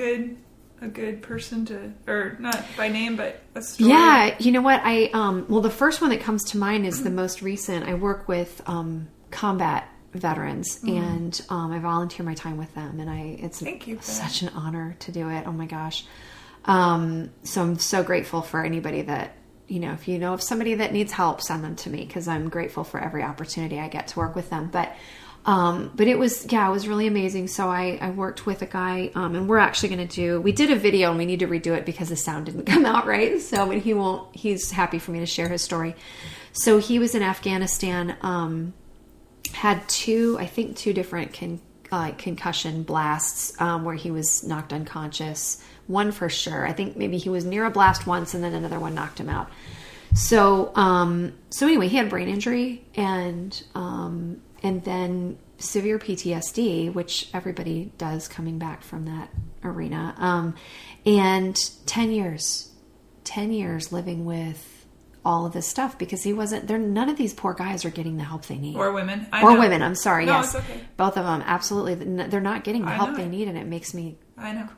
good person or not by name, but a story? Yeah. You know what? The first one that comes to mind is the most recent. I work with combat veterans, and I volunteer my time with them, and it's such an honor to do it. Oh my gosh. So I'm so grateful for anybody that, if you know of somebody that needs help, send them to me, because I'm grateful for every opportunity I get to work with them. But it was really amazing. So I worked with a guy, and we're actually we did a video, and we need to redo it because the sound didn't come out right. So, but he's happy for me to share his story. So he was in Afghanistan, had two different concussion blasts, where he was knocked unconscious. One for sure. I think maybe he was near a blast once, and then another one knocked him out. So anyway, he had brain injury and then severe PTSD, which everybody does coming back from that arena. And 10 years living with all of this stuff, because he wasn't there. None of these poor guys are getting the help they need. Or women. Women. I'm sorry. No, yes. It's okay. Both of them. Absolutely. They're not getting the help they need. And it makes me crazy.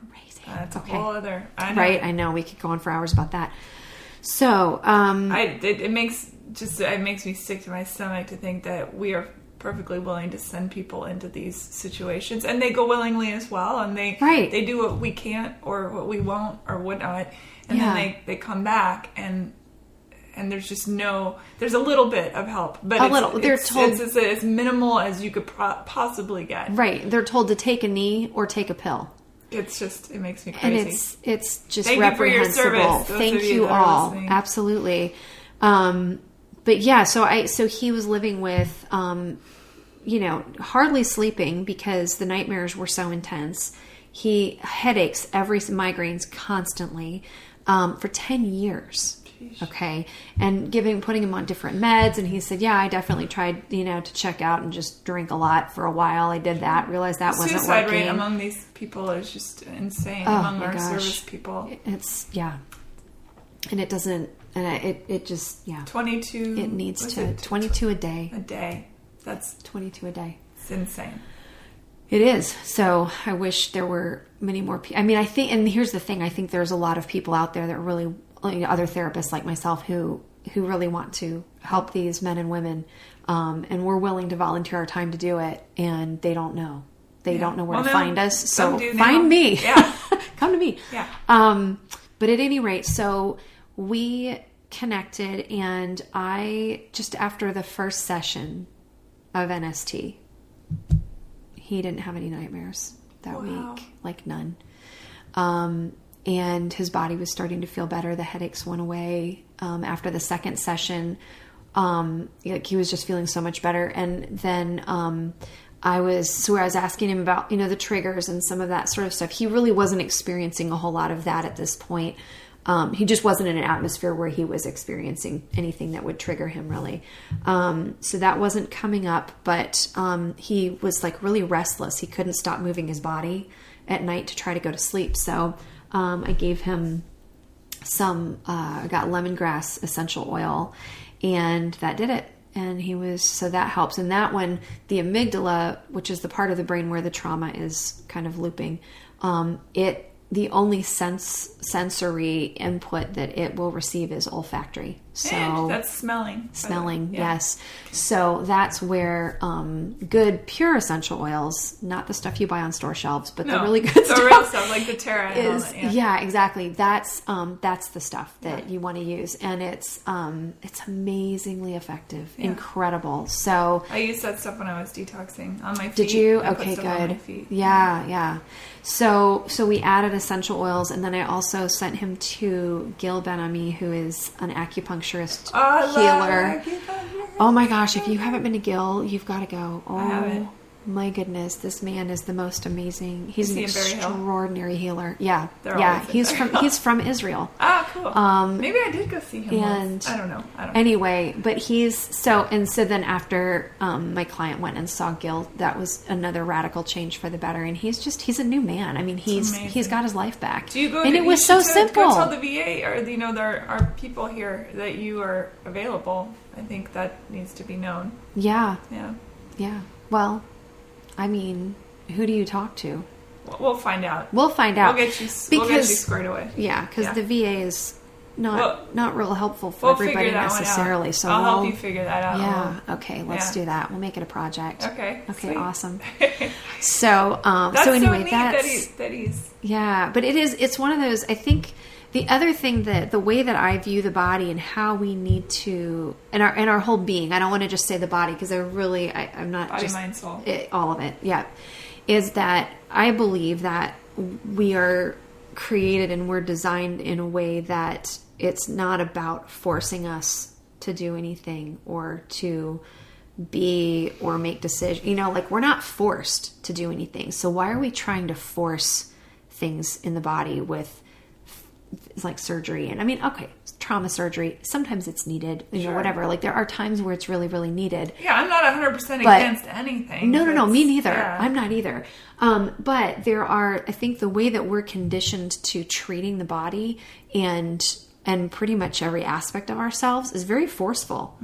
That's a whole other. Right. I know. We could go on for hours about that. So, it makes me sick to my stomach to think that we are perfectly willing to send people into these situations, and they go willingly as well, and they do what we can't or what we won't or whatnot, and then they come back, and there's just there's a little bit of help, but it's as minimal as you could possibly get. Right. They're told to take a knee or take a pill. It makes me crazy. And it's just Thank reprehensible. You for your service, Thank you all. Absolutely. But yeah, so he was living with, hardly sleeping because the nightmares were so intense. Headaches, migraines constantly, for 10 years. Okay. And putting him on different meds. And he said, I definitely tried, to check out and just drink a lot for a while. I did that, realized that wasn't working. Suicide rate among these people is just insane among our service people. And it doesn't, it just, 22. It needs to, 22 a day. A day. That's 22 a day. It's insane. It is. So I wish there were many more people. I mean, I think, and here's the thing, I think there's a lot of people out there that really, other therapists like myself who really want to help these men and women, and we're willing to volunteer our time to do it, and they don't know. They don't know where to find us. So find me. Yeah. Come to me. Yeah. But at any rate, so we connected, and I, just after the first session of NST, he didn't have any nightmares that week, like none. And his body was starting to feel better. The headaches went away. After the second session, he was just feeling so much better. And then I was asking him about, the triggers and some of that sort of stuff. He really wasn't experiencing a whole lot of that at this point. He just wasn't in an atmosphere where he was experiencing anything that would trigger him really. So that wasn't coming up, but he was like really restless. He couldn't stop moving his body at night to try to go to sleep. So I gave him I got lemongrass essential oil, and that did it. And so that helps. And that one, the amygdala, which is the part of the brain where the trauma is kind of looping, the only sensory input that it will receive is olfactory. So and that's smelling. Smelling, yes. So that's where good pure essential oils, not the stuff you buy on store shelves, but the really good stuff. The real stuff, like the Terra and all that. Yeah, exactly. That's the stuff that you want to use, and it's amazingly effective, incredible. So I used that stuff when I was detoxing on my feet. Did you? I Okay, put stuff on good. my feet. Yeah. So we added essential oils, and then I also sent him to Gil Ben-Ami, who is an acupuncturist healer. Oh my gosh, if you haven't been to Gil, you've got to go. Oh, I haven't. My goodness, this man is the most amazing. He's an He extraordinary healer. Yeah. They're He's from Israel. Ah, cool. Maybe I did go see him once. I don't know. Anyway, but so then after my client went and saw Gil, that was another radical change for the better. And he's a new man. I mean, he's got his life back. Do you go? And it was so simple. Go tell the VA, or there are people here that you are available. I think that needs to be known. Yeah. Yeah. Well, I mean, who do you talk to? We'll find out. We'll get you squared away. Yeah, because the VA is not real helpful for everybody necessarily. So I'll help you figure that out. Yeah. Okay. Let's do that. We'll make it a project. Okay. Okay. Sweet. Awesome. So that's so anyway, so neat that he's yeah. But it's one of those. I think the other thing that the way that I view the body and how we need to and our whole being. I don't want to just say the body because I'm not body, just mind, soul. All of it. Yeah. Is that I believe that we are created and we're designed in a way that it's not about forcing us to do anything or to be or make decisions. Like we're not forced to do anything. So why are we trying to force things in the body with like surgery? And I mean, okay, trauma surgery, sometimes it's needed, whatever. Like there are times where it's really, really needed. Yeah, I'm not 100% against anything. No, me neither. Yeah. I'm not either. But there are, I think the way that we're conditioned to treating the body and pretty much every aspect of ourselves is very forceful.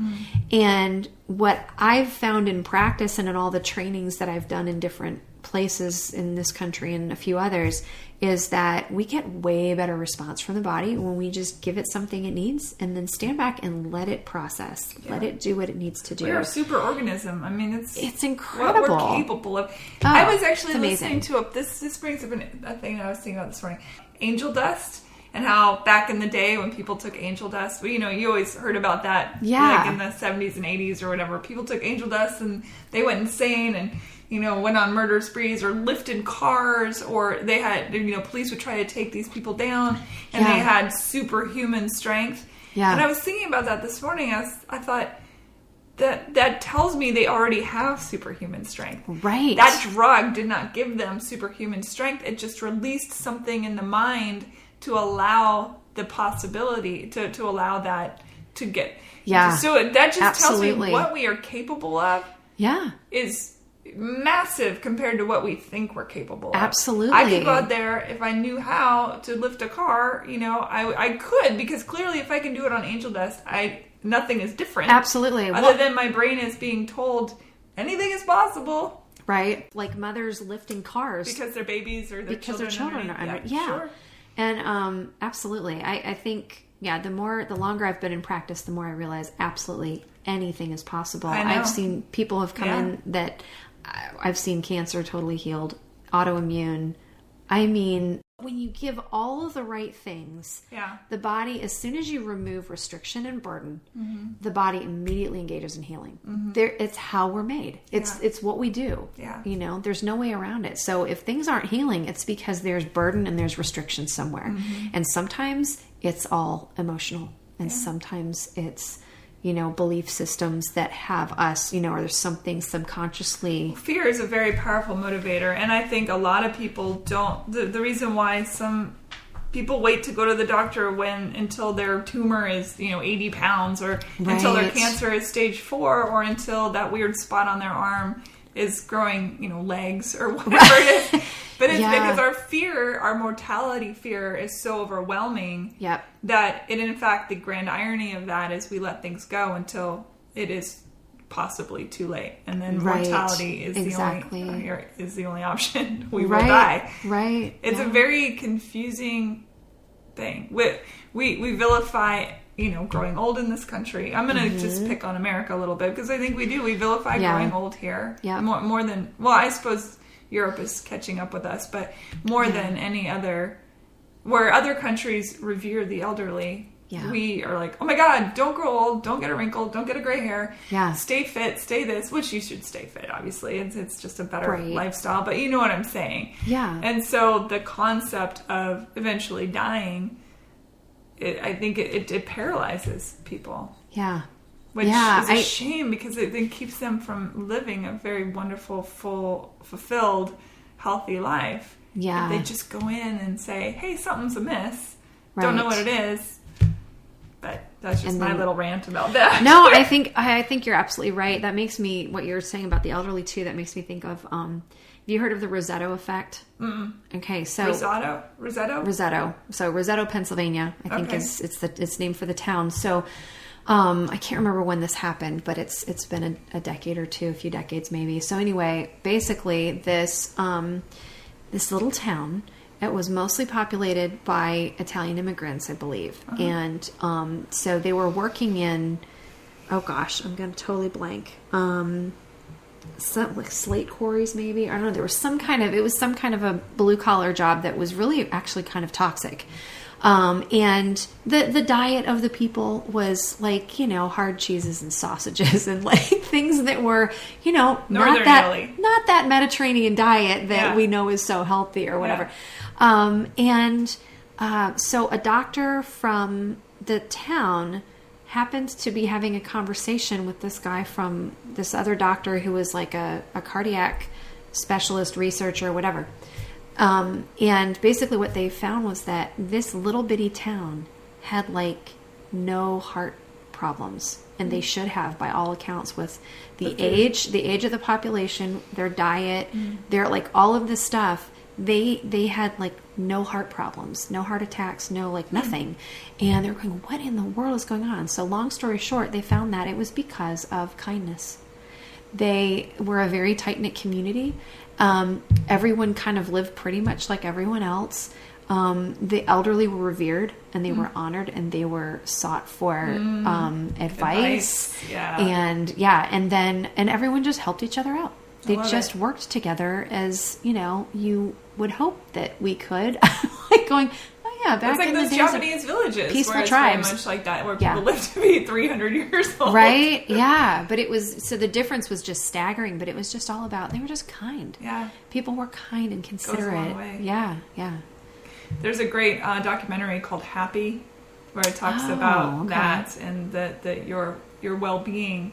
And what I've found in practice and in all the trainings that I've done in different places in this country and a few others is that we get way better response from the body when we just give it something it needs and then stand back and let it process, let it do what it needs to do. We're a super organism. I mean, it's incredible what we're capable of. Oh, I was actually listening to this brings up a thing I was thinking about this morning, angel dust. And how back in the day when people took angel dust, you always heard about that, like in the 70s and 80s or whatever. People took angel dust and they went insane and, went on murder sprees or lifted cars, or they had, police would try to take these people down and they had superhuman strength. Yeah. And I was thinking about that this morning. I thought that tells me they already have superhuman strength. Right. That drug did not give them superhuman strength. It just released something in the mind to allow the possibility to allow that to get so that just tells me what we are capable of is massive compared to what we think we're capable of. Absolutely. I could go out there if I knew how to lift a car, I could, because clearly if I can do it on angel dust, nothing is different. Absolutely. Other than my brain is being told anything is possible. Right. Like mothers lifting cars because their babies or their because children. Their children are Sure. And absolutely. I think, the longer I've been in practice, the more I realize absolutely anything is possible. I've seen people have come in that I've seen cancer totally healed, autoimmune. I mean, when you give all of the right things, the body, as soon as you remove restriction and burden, the body immediately engages in healing. It's how we're made. It's what we do. There's no way around it. So if things aren't healing, it's because there's burden and there's restriction somewhere. And sometimes it's all emotional, and sometimes it's belief systems that have us, or there's something subconsciously. Fear is a very powerful motivator. And I think a lot of people don't, the reason why some people wait to go to the doctor until their tumor is, 80 pounds or until their cancer is stage 4 or until that weird spot on their arm is growing, legs or whatever it is. But it's because our mortality fear is so overwhelming that in fact, the grand irony of that is we let things go until it is possibly too late. And then mortality is the only option. We will die. Right. It's a very confusing thing. We vilify, growing old in this country. I'm going to just pick on America a little bit because I think we do. We vilify growing old here. Yeah. More than, I suppose Europe is catching up with us, but more than any other, where other countries revere the elderly. Yeah. We are like, oh my God, don't grow old, don't get a wrinkle, don't get a gray hair. Yeah. Stay fit, stay this, which you should stay fit, obviously. It's just a better lifestyle, but you know what I'm saying. Yeah. And so the concept of eventually dying, I think it paralyzes people. Yeah. Which is a shame because it then keeps them from living a very wonderful, full, fulfilled, healthy life. Yeah. If they just go in and say, hey, something's amiss. Don't know what it is. But that's just my little rant about that. No, I think you're absolutely right. That makes me, what you're saying about the elderly too, that makes me think of, have you heard of the Rosetto effect? Mm-mm. Okay, so Rosetto. So Rosetto, Pennsylvania, I think it's named for the town. So I can't remember when this happened, but it's been a decade or two, a few decades maybe. So anyway, basically this little town, it was mostly populated by Italian immigrants, I believe. Uh-huh. And so they were working in, oh gosh, I'm going to totally blank. Some like slate quarries maybe. I don't know. There was some kind of a blue collar job that was really actually kind of toxic. And the diet of the people was like, hard cheeses and sausages and like things that were, not that Mediterranean diet that we know is so healthy or whatever. Yeah. So a doctor from the town happened to be having a conversation with this guy from this other doctor who was like a cardiac specialist researcher, whatever. And basically what they found was that this little bitty town had like no heart problems, and they should have by all accounts with the age of the population, their diet, their like all of this stuff. They had like no heart problems, no heart attacks, no like nothing. And they were going, what in the world is going on? So long story short, they found that it was because of kindness. They were a very tight-knit community. Everyone kind of lived pretty much like everyone else. The elderly were revered and they were honored and they were sought for advice. Yeah. And everyone just helped each other out. They just worked together as, you would hope that we could. Like going, oh yeah, back in the days, it's like those Japanese villages, peaceful where tribes, it's very much like that, where people live to be 300 years old, right? Yeah, but it was so the difference was just staggering. But it was just all about they were just kind. Yeah, people were kind and considerate. Goes a long way. Yeah, yeah. There's a great documentary called Happy, where it talks about that and that your well-being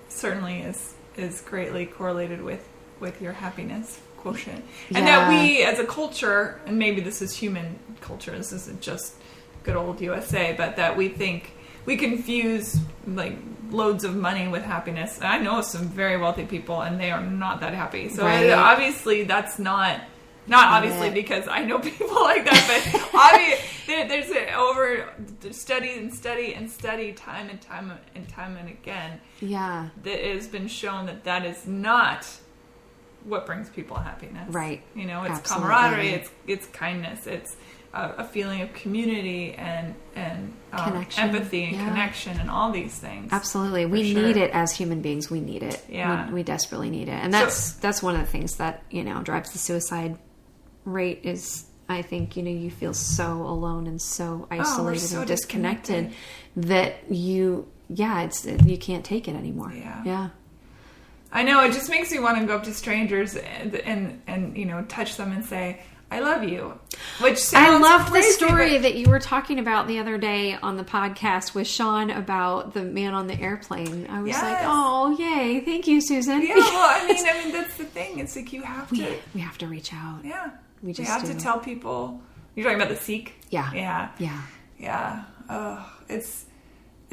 certainly is greatly correlated with your happiness quotient. And that we as a culture, and maybe this is human culture, this isn't just good old USA, but that we think we confuse like loads of money with happiness. And I know some very wealthy people and they are not that happy. So obviously that's not obviously because I know people like that, but obviously there's over study time and again. Yeah, that has been shown that is not what brings people happiness. Right. It's absolutely. Camaraderie, it's kindness, it's a feeling of community and empathy and connection and all these things. Absolutely. We need it as human beings. We need it. Yeah. We desperately need it. And that's one of the things that, drives the suicide rate is, I think, you feel so alone and so isolated and disconnected that you can't take it anymore. Yeah. Yeah. I know, it just makes me want to go up to strangers and touch them and say, I love you. Which sounds I love the crazy, story but that you were talking about the other day on the podcast with Sean about the man on the airplane. I was like, oh, yay. Thank you, Susan. Yeah, well, I mean, that's the thing. It's like you have to... We have to reach out. Yeah. We have to tell people... You're talking about the Sikh? Yeah. Yeah. Yeah. Yeah. Oh, it's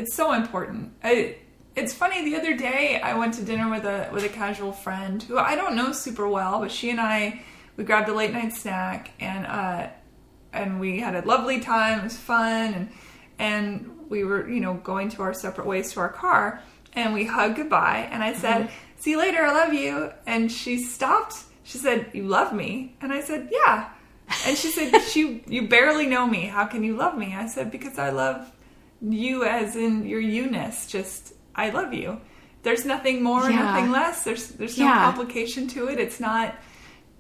so important. It's funny, the other day I went to dinner with a casual friend who I don't know super well, but she and I, we grabbed a late night snack and we had a lovely time. It was fun, and we were, going to our separate ways to our car, and we hugged goodbye, and I said, see you later, I love you. And she stopped. She said, you love me? And I said, yeah. And she said, you barely know me. How can you love me? I said, because I love you as in your you-ness. Just, I love you. There's nothing more, nothing less. There's no complication to it. It's not,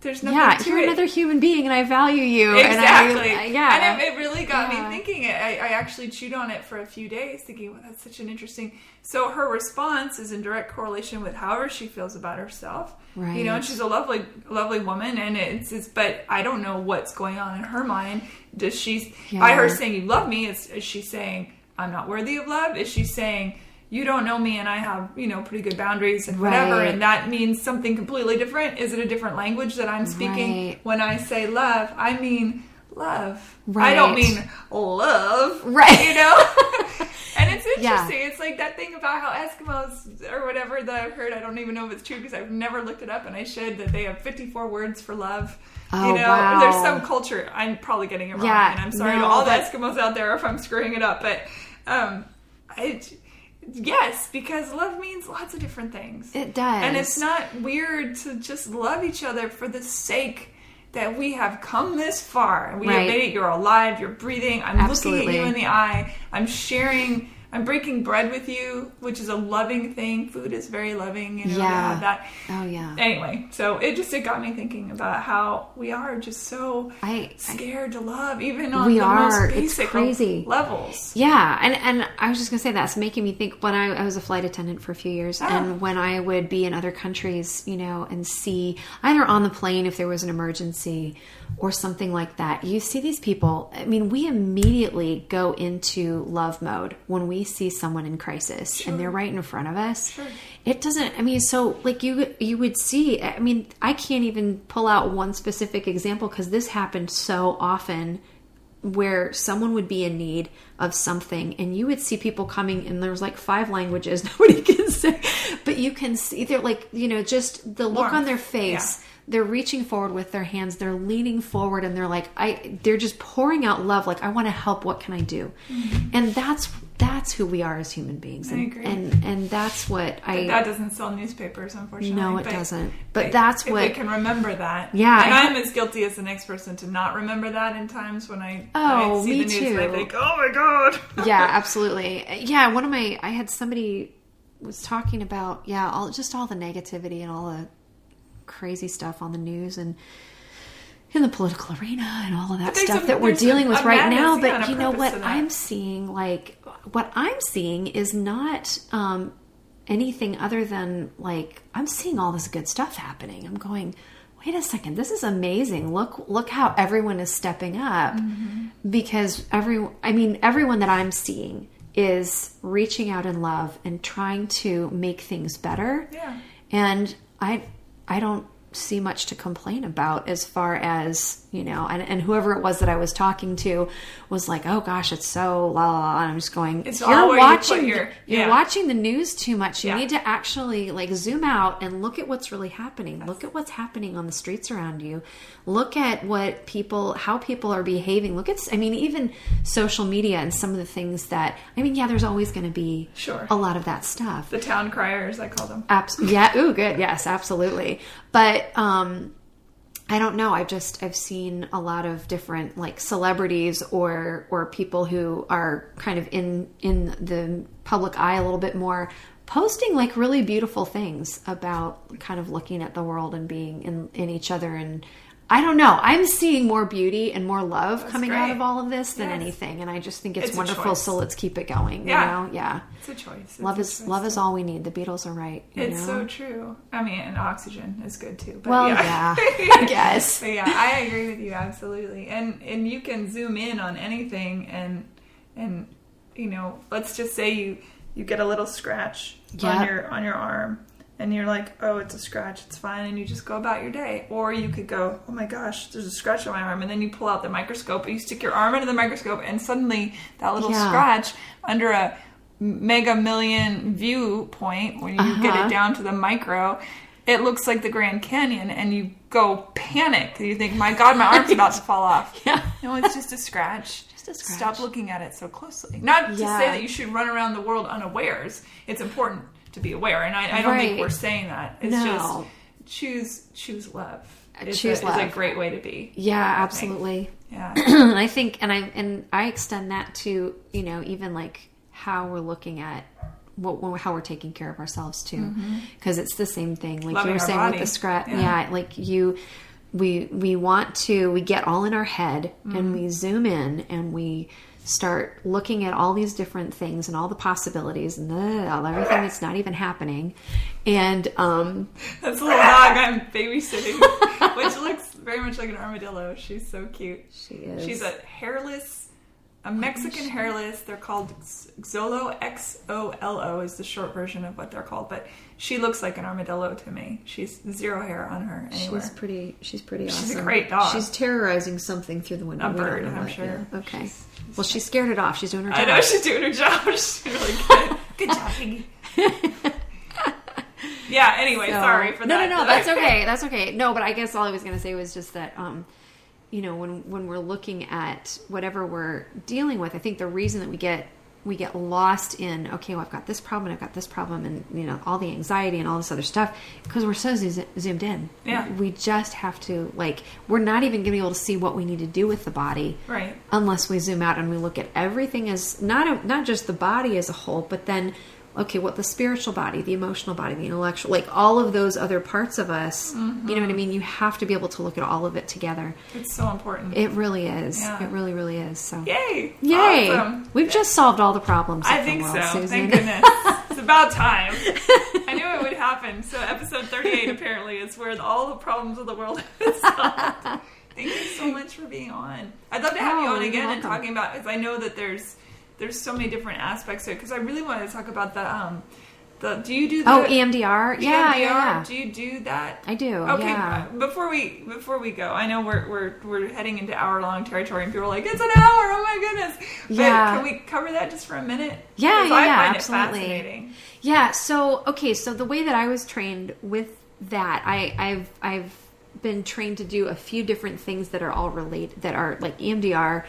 there's nothing to you're it. Another human being and I value you. Exactly. And And it really got me thinking. I actually chewed on it for a few days thinking, well, that's such an interesting... So her response is in direct correlation with however she feels about herself. Right. And she's a lovely, lovely woman, and it's but I don't know what's going on in her mind. Does she, by her saying you love me, is she saying I'm not worthy of love? Is she saying you don't know me and I have, pretty good boundaries and whatever, and that means something completely different? Is it a different language that I'm speaking? Right. When I say love, I mean love. Right. I don't mean love. Right. And it's interesting. It's like that thing about how Eskimos or whatever that I've heard, I don't even know if it's true because I've never looked it up, and I should, that they have 54 words for love. Oh, wow. There's some culture. I'm probably getting it wrong, and I'm sorry to all the Eskimos out there if I'm screwing it up, but yes, because love means lots of different things. It does. And it's not weird to just love each other for the sake that we have come this far. And we have made it. You're alive. You're breathing. I'm looking at you in the eye. I'm sharing. I'm breaking bread with you, which is a loving thing. Food is very loving. To have that. Oh, yeah. Anyway, so it got me thinking about how we are just so scared to love, even on the most basic levels. Yeah, and I was just going to say, that's making me think, when I was a flight attendant for a few years, and when I would be in other countries, and see, either on the plane if there was an emergency or something like that, you see these people, I mean, we immediately go into love mode when we see someone in crisis and they're right in front of us. Sure. It doesn't, I mean, so like you would see, I mean, I can't even pull out one specific example because this happened so often, where someone would be in need of something and you would see people coming, and there's like 5 languages nobody can say, but you can see they're like, just the look on their face. Yeah. They're reaching forward with their hands. They're leaning forward, and they're like, they're just pouring out love. Like, I want to help. What can I do? Mm-hmm. And that's who we are as human beings. And, I agree. And that's what that doesn't sell newspapers, unfortunately. No, it doesn't. But that's what... If they can remember that. Yeah. And I'm as guilty as the next person to not remember that in times when I see the news too. and I think, oh my God. Yeah, absolutely. Yeah, I had somebody was talking about, all the negativity and all the crazy stuff on the news and in the political arena and all of that stuff that we're dealing with right now. But you know what I'm seeing, is not anything other than like, I'm seeing all this good stuff happening. I'm going, wait a second, this is amazing. Look how everyone is stepping up. Mm-hmm. Because everyone that I'm seeing is reaching out in love and trying to make things better. Yeah. And I don't see much to complain about as far as, and whoever it was that I was talking to was like, oh gosh, it's so la la la. And I'm just going, you're watching the news too much. You need to actually like zoom out and look at what's really happening. Look at what's happening on the streets around you. Look at how people are behaving. Even social media and some of the things that, there's always going to be a lot of that stuff. The town criers, I call them. Yeah. Ooh, good. Yes, absolutely. But, I don't know. I've seen a lot of different like celebrities or people who are kind of in the public eye a little bit more, posting like really beautiful things about kind of looking at the world and being in each other. And I don't know. I'm seeing more beauty and more love coming great. out of all of this than anything. And I just think it's wonderful. So let's keep it going. Yeah. You know? Yeah. It's a choice. Love is all we need. The Beatles are right. It's so true. I mean, and oxygen is good too. But well, yeah. I guess. But yeah, I agree with you absolutely. And you can zoom in on anything and you know, let's just say you get a little scratch on your arm. And you're like, oh, it's a scratch, it's fine, and you just go about your day. Or you could go, oh my gosh, there's a scratch on my arm, and then you pull out the microscope, and you stick your arm into the microscope, and suddenly that little scratch under a mega million viewpoint, when you get it down to the micro, it looks like the Grand Canyon, and you go panic. You think, my God, my arm's about to fall off. Yeah. No, it's just a scratch. Stop looking at it so closely. Not to say that you should run around the world unawares. It's important to be aware, and I don't think we're saying that. It's just choose love. Choose love is a great way to be. Yeah, absolutely. Yeah. And I think, and I extend that to, you know, even like how we're looking at how we're taking care of ourselves too, because it's the same thing. Like you were saying with the scratch, like we get all in our head and we zoom in and we start looking at all these different things and all the possibilities and everything that's not even happening. And that's a little dog I'm babysitting, which looks very much like an armadillo. She's so cute. She is. She's a Mexican hairless. They're called Xolo, Xolo is the short version of what they're called. But she looks like an armadillo to me. She's zero hair on her anywhere. She's pretty awesome. She's a great dog. She's terrorizing something through the window. A bird, I'm sure. Yeah. Okay. Well, she scared it off. She's doing her job. I know she's doing her job. She's really good. Good job, Piggy. Yeah, anyway, sorry for that. No, that's okay. That's okay. No, but I guess all I was going to say was just that, you know, when we're looking at whatever we're dealing with, I think the reason that we get lost in, okay, well, I've got this problem and I've got this problem and, you know, all the anxiety and all this other stuff, because we're so zoomed in. Yeah. We just have to, like, we're not even going to be able to see what we need to do with the body. Right. Unless we zoom out and we look at everything as, not just the body as a whole, but then, okay, what the spiritual body, the emotional body, the intellectual, like all of those other parts of us, you know what I mean? You have to be able to look at all of it together. It's so important. It really is. Yeah. It really, really is. So Yay! Awesome. We've just solved all the problems. I think so. Susan. Thank goodness. It's about time. I knew it would happen. So episode 38 apparently is where all the problems of the world is solved. Thank you so much for being on. I'd love to have you on again and talking about, because I know that there's so many different aspects to it, because I really wanted to talk about the do you do the EMDR? Yeah. Do you do that? I do. Okay, yeah. Before we go, I know we're heading into hour-long territory and people are like, it's an hour, oh my goodness. But can we cover that just for a minute? Yeah, I find absolutely. it fascinating. Yeah, so the way that I was trained with that, I've been trained to do a few different things that are all related, that are like EMDR,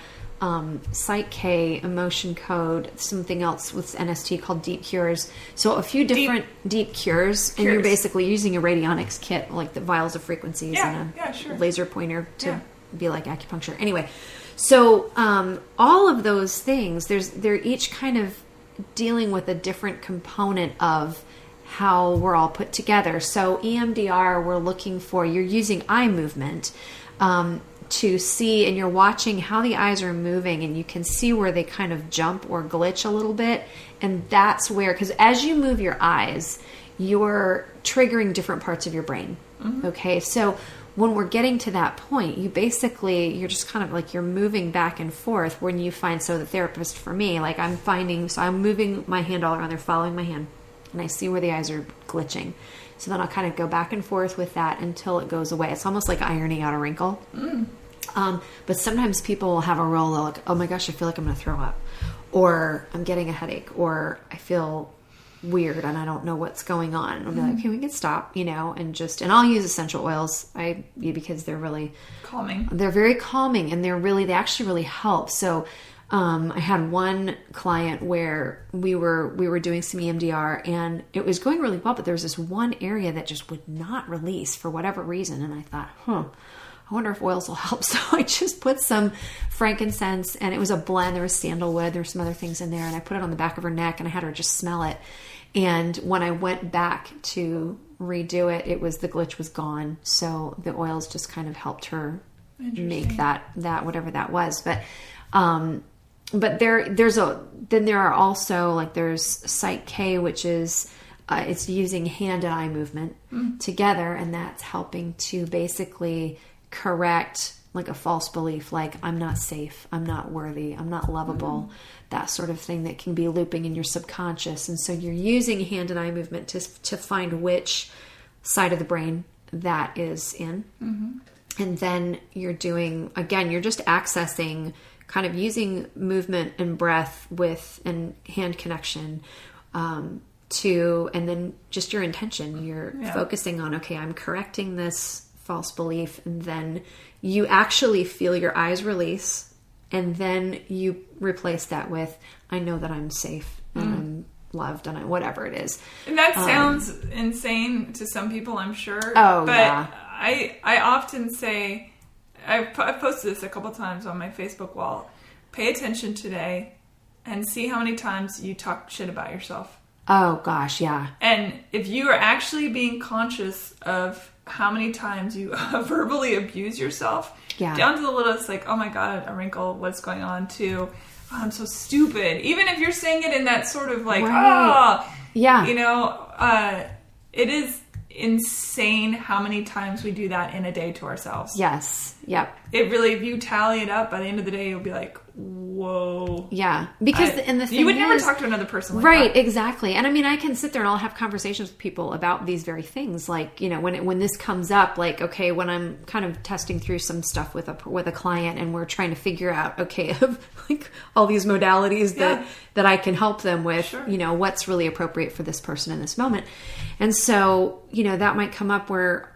Psych K, emotion code, something else with NST called deep cures. So a few different deep cures, and you're basically using a radionics kit, like the vials of frequencies and a laser pointer to be like acupuncture. Anyway, so all of those things, they're each kind of dealing with a different component of how we're all put together. So EMDR, we're looking for, you're using eye movement to see, and you're watching how the eyes are moving, and you can see where they kind of jump or glitch a little bit. And that's where, because as you move your eyes, you're triggering different parts of your brain. Okay, so when we're getting to that point, you're just kind of like, you're moving back and forth when you find, so the therapist for me, like I'm moving my hand all around, they're following my hand, and I see where the eyes are glitching. So then I'll kind of go back and forth with that until it goes away. It's almost like ironing out a wrinkle. But sometimes people will have a real, like, oh my gosh, I feel like I'm going to throw up, or I'm getting a headache, or I feel weird and I don't know what's going on. And I'll be like, okay, we can stop, and I'll use essential oils because they're really calming. They're very calming, and they actually really help. So I had one client where we were doing some EMDR, and it was going really well, but there was this one area that just would not release for whatever reason. And I thought, I wonder if oils will help. So I just put some frankincense, and it was a blend. There was sandalwood, there were some other things in there, and I put it on the back of her neck, and I had her just smell it. And when I went back to redo it, the glitch was gone. So the oils just kind of helped her make that whatever that was. But there are also, like, there's Psych K, which is, it's using hand and eye movement together. And that's helping to basically correct like a false belief, like I'm not safe, I'm not worthy, I'm not lovable, that sort of thing that can be looping in your subconscious. And so you're using hand and eye movement to find which side of the brain that is in. And then you're doing, again, you're just accessing, kind of using movement and breath and hand connection and then just your intention. You're focusing on, okay, I'm correcting this false belief, and then you actually feel your eyes release, and then you replace that with, I know that I'm safe and I'm loved and whatever it is. And that sounds insane to some people, I'm sure. Oh, but yeah. I often say, I've posted this a couple times on my Facebook wall, pay attention today and see how many times you talk shit about yourself. Oh gosh, yeah. And if you are actually being conscious of how many times you verbally abuse yourself, down to the littlest, like, oh my God, a wrinkle, what's going on, to, oh, I'm so stupid. Even if you're saying it in that sort of like, it is insane how many times we do that in a day to ourselves. Yes. Yep. It really, if you tally it up, by the end of the day, you'll be like, whoa. Yeah. Because the thing you would never talk to another person like right, that. Exactly. And I mean, I can sit there and I'll have conversations with people about these very things. Like, you know, when this comes up, like, okay, when I'm kind of testing through some stuff with a client and we're trying to figure out, okay, like all these modalities that I can help them with, you know, what's really appropriate for this person in this moment. And so, you know, that might come up where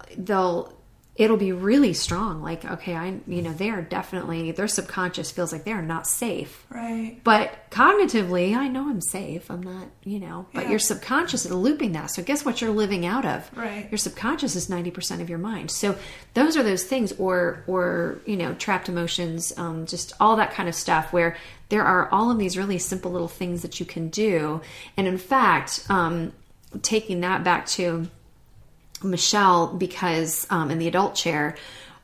it'll be really strong. Like, okay, they are definitely, their subconscious feels like they're not safe. Right. But cognitively, I know I'm safe. I'm not, but your subconscious is looping that. So guess what you're living out of? Right. Your subconscious is 90% of your mind. So those are those things, or trapped emotions, just all that kind of stuff, where there are all of these really simple little things that you can do. And in fact, taking that back to Michelle, because in the adult chair,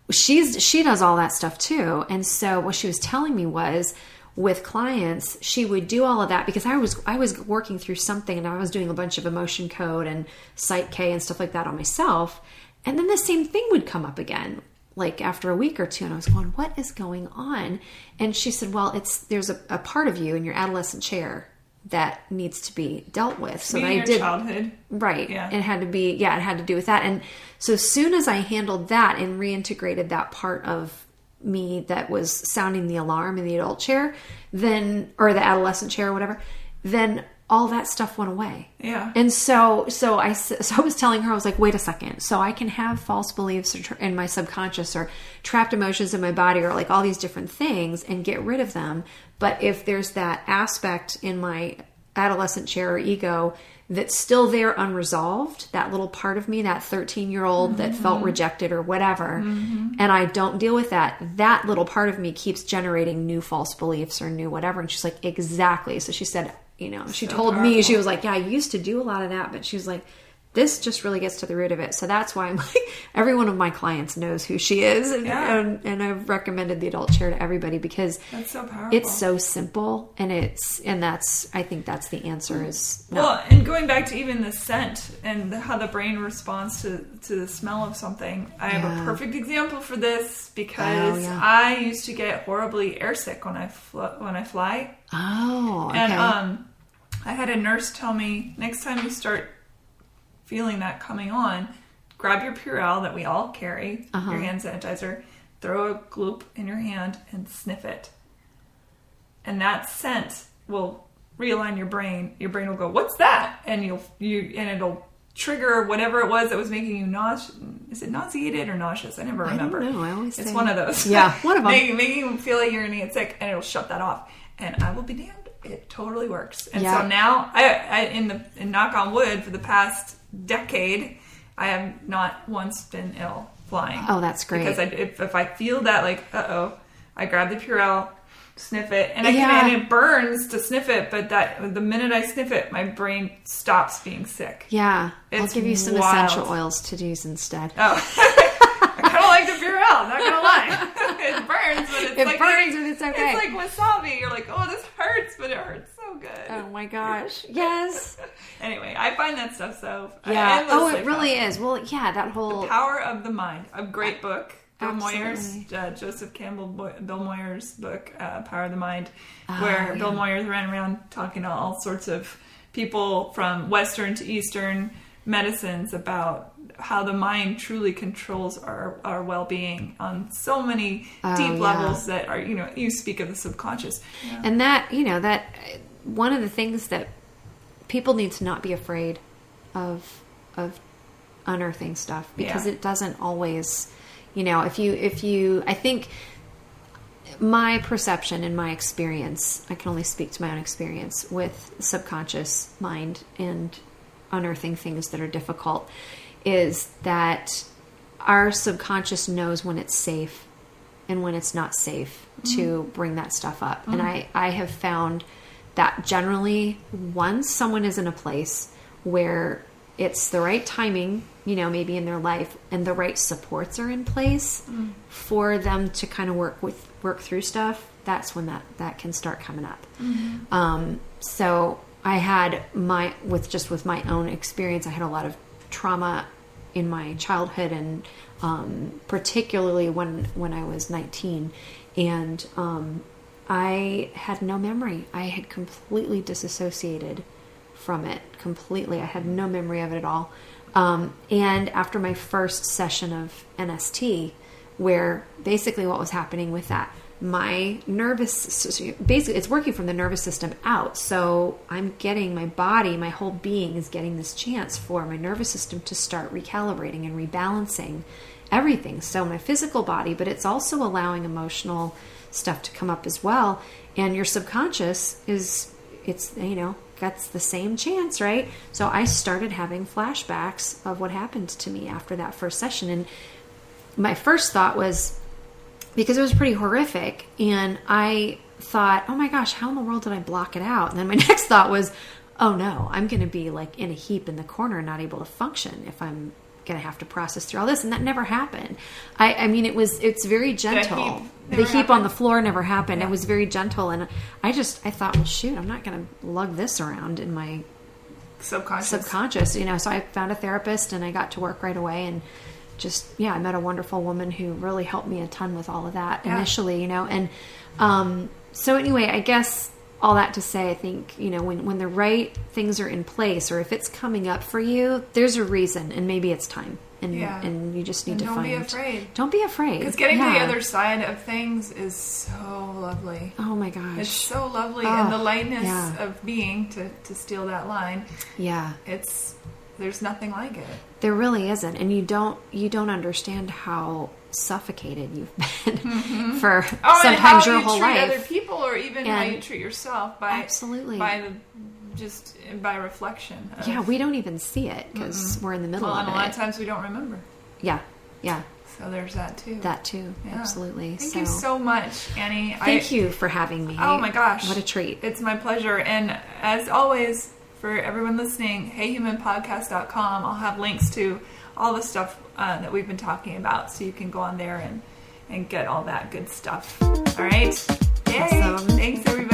she does all that stuff too. And so what she was telling me was, with clients, she would do all of that because I was working through something, and I was doing a bunch of emotion code and Psych K and stuff like that on myself. And then the same thing would come up again, like after a week or two, and I was going, what is going on? And she said, well, there's a part of you in your adolescent chair that needs to be dealt with. So I did childhood. Right. Yeah. It had to be, it had to do with that. And so as soon as I handled that and reintegrated that part of me that was sounding the alarm in the adult chair, or the adolescent chair or whatever, then all that stuff went away. Yeah. And so I was telling her, I was like, wait a second. So I can have false beliefs in my subconscious, or trapped emotions in my body, or like all these different things, and get rid of them. But if there's that aspect in my adolescent chair or ego that's still there unresolved, that little part of me, that 13-year-old that felt rejected or whatever, and I don't deal with that little part of me keeps generating new false beliefs or new whatever. And she's like, exactly. So she said, she told me, she was like, yeah, I used to do a lot of that, but she was like, this just really gets to the root of it. So that's why I'm like, every one of my clients knows who she is. And I've recommended the adult chair to everybody because that's so powerful. It's so simple, and I think that's the answer is. Well, and going back to even the scent and how the brain responds to the smell of something. I have a perfect example for this because I used to get horribly airsick when I fly. Oh, okay. And I had a nurse tell me, next time you start feeling that coming on, grab your Purell that we all carry, your hand sanitizer, throw a gloop in your hand and sniff it. And that scent will realign your brain. Your brain will go, what's that? And and it'll trigger whatever it was that was making you nauseous. Is it nauseated or nauseous? I never remember. I don't know. I always it's say one of those. Yeah, one of them. making you feel like you're going to get sick, and it'll shut that off. And I will be damned, it totally works. And so now, in knock on wood, for the past decade, I have not once been ill flying. Oh, that's great. Because if I feel that, like, I grab the Purell, sniff it, and and it burns to sniff it, but the minute I sniff it, my brain stops being sick. Yeah. I'll give you some essential oils to use instead. Oh. I kind of like the Purell, not gonna lie. It burns, but it's okay. It's like wasabi. You're like, oh, this hurts, but it hurts so good. Oh my gosh. Yes. Anyway, I find that stuff so it really is. Well, yeah, that whole The Power of the Mind, a great book. Bill Moyers, Joseph Campbell, Bill Moyers' book, Power of the Mind, where Bill Moyers ran around talking to all sorts of people from Western to Eastern medicines about how the mind truly controls our well-being on so many deep levels that are, you speak of the subconscious. Yeah. And that, that one of the things that people need to not be afraid of unearthing stuff, because it doesn't always, if you, I think my perception and my experience, I can only speak to my own experience with subconscious mind and unearthing things that are difficult, is that our subconscious knows when it's safe and when it's not safe to bring that stuff up. And I have found that generally once someone is in a place where it's the right timing, maybe in their life, and the right supports are in place for them to kind of work through stuff, that's when that can start coming up. So I had with my own experience, I had a lot of trauma in my childhood, and particularly when I was 19, and I had no memory. I had completely disassociated from it. Completely. I had no memory of it at all. And after my first session of NST, where basically what was happening with that, my basically it's working from the nervous system out. So I'm getting my body, my whole being is getting this chance for my nervous system to start recalibrating and rebalancing everything. So my physical body, but it's also allowing emotional stuff to come up as well. And your subconscious gets the same chance, right? So I started having flashbacks of what happened to me after that first session. And my first thought was, because it was pretty horrific, and I thought, oh my gosh, how in the world did I block it out? And then my next thought was, oh no, I'm going to be like in a heap in the corner, not able to function if I'm going to have to process through all this. And that never happened. I mean, it's very gentle. The heap on the floor never happened. Yeah. It was very gentle. And I thought, well, shoot, I'm not going to lug this around in my subconscious, So I found a therapist, and I got to work right away, and I met a wonderful woman who really helped me a ton with all of that initially, and so anyway, I guess all that to say, I think, when the right things are in place, or if it's coming up for you, there's a reason, and maybe it's time, and you just need to find. Don't be afraid. Because getting to the other side of things is so lovely. Oh my gosh, it's so lovely, and the lightness of being, to steal that line. Yeah, there's nothing like it. There really isn't, and you don't understand how suffocated you've been for sometimes your whole life. How you treat other people, or even how you treat yourself by reflection. We don't even see it because we're in the middle of it. And a lot of times we don't remember. Yeah. So there's that too. Absolutely. Thank you so much, Annie. Thank you for having me. Oh my gosh, what a treat! It's my pleasure, and as always, for everyone listening, heyhumanpodcast.com. I'll have links to all the stuff that we've been talking about, so you can go on there and get all that good stuff. All right. Yay. Awesome. Thanks, everybody.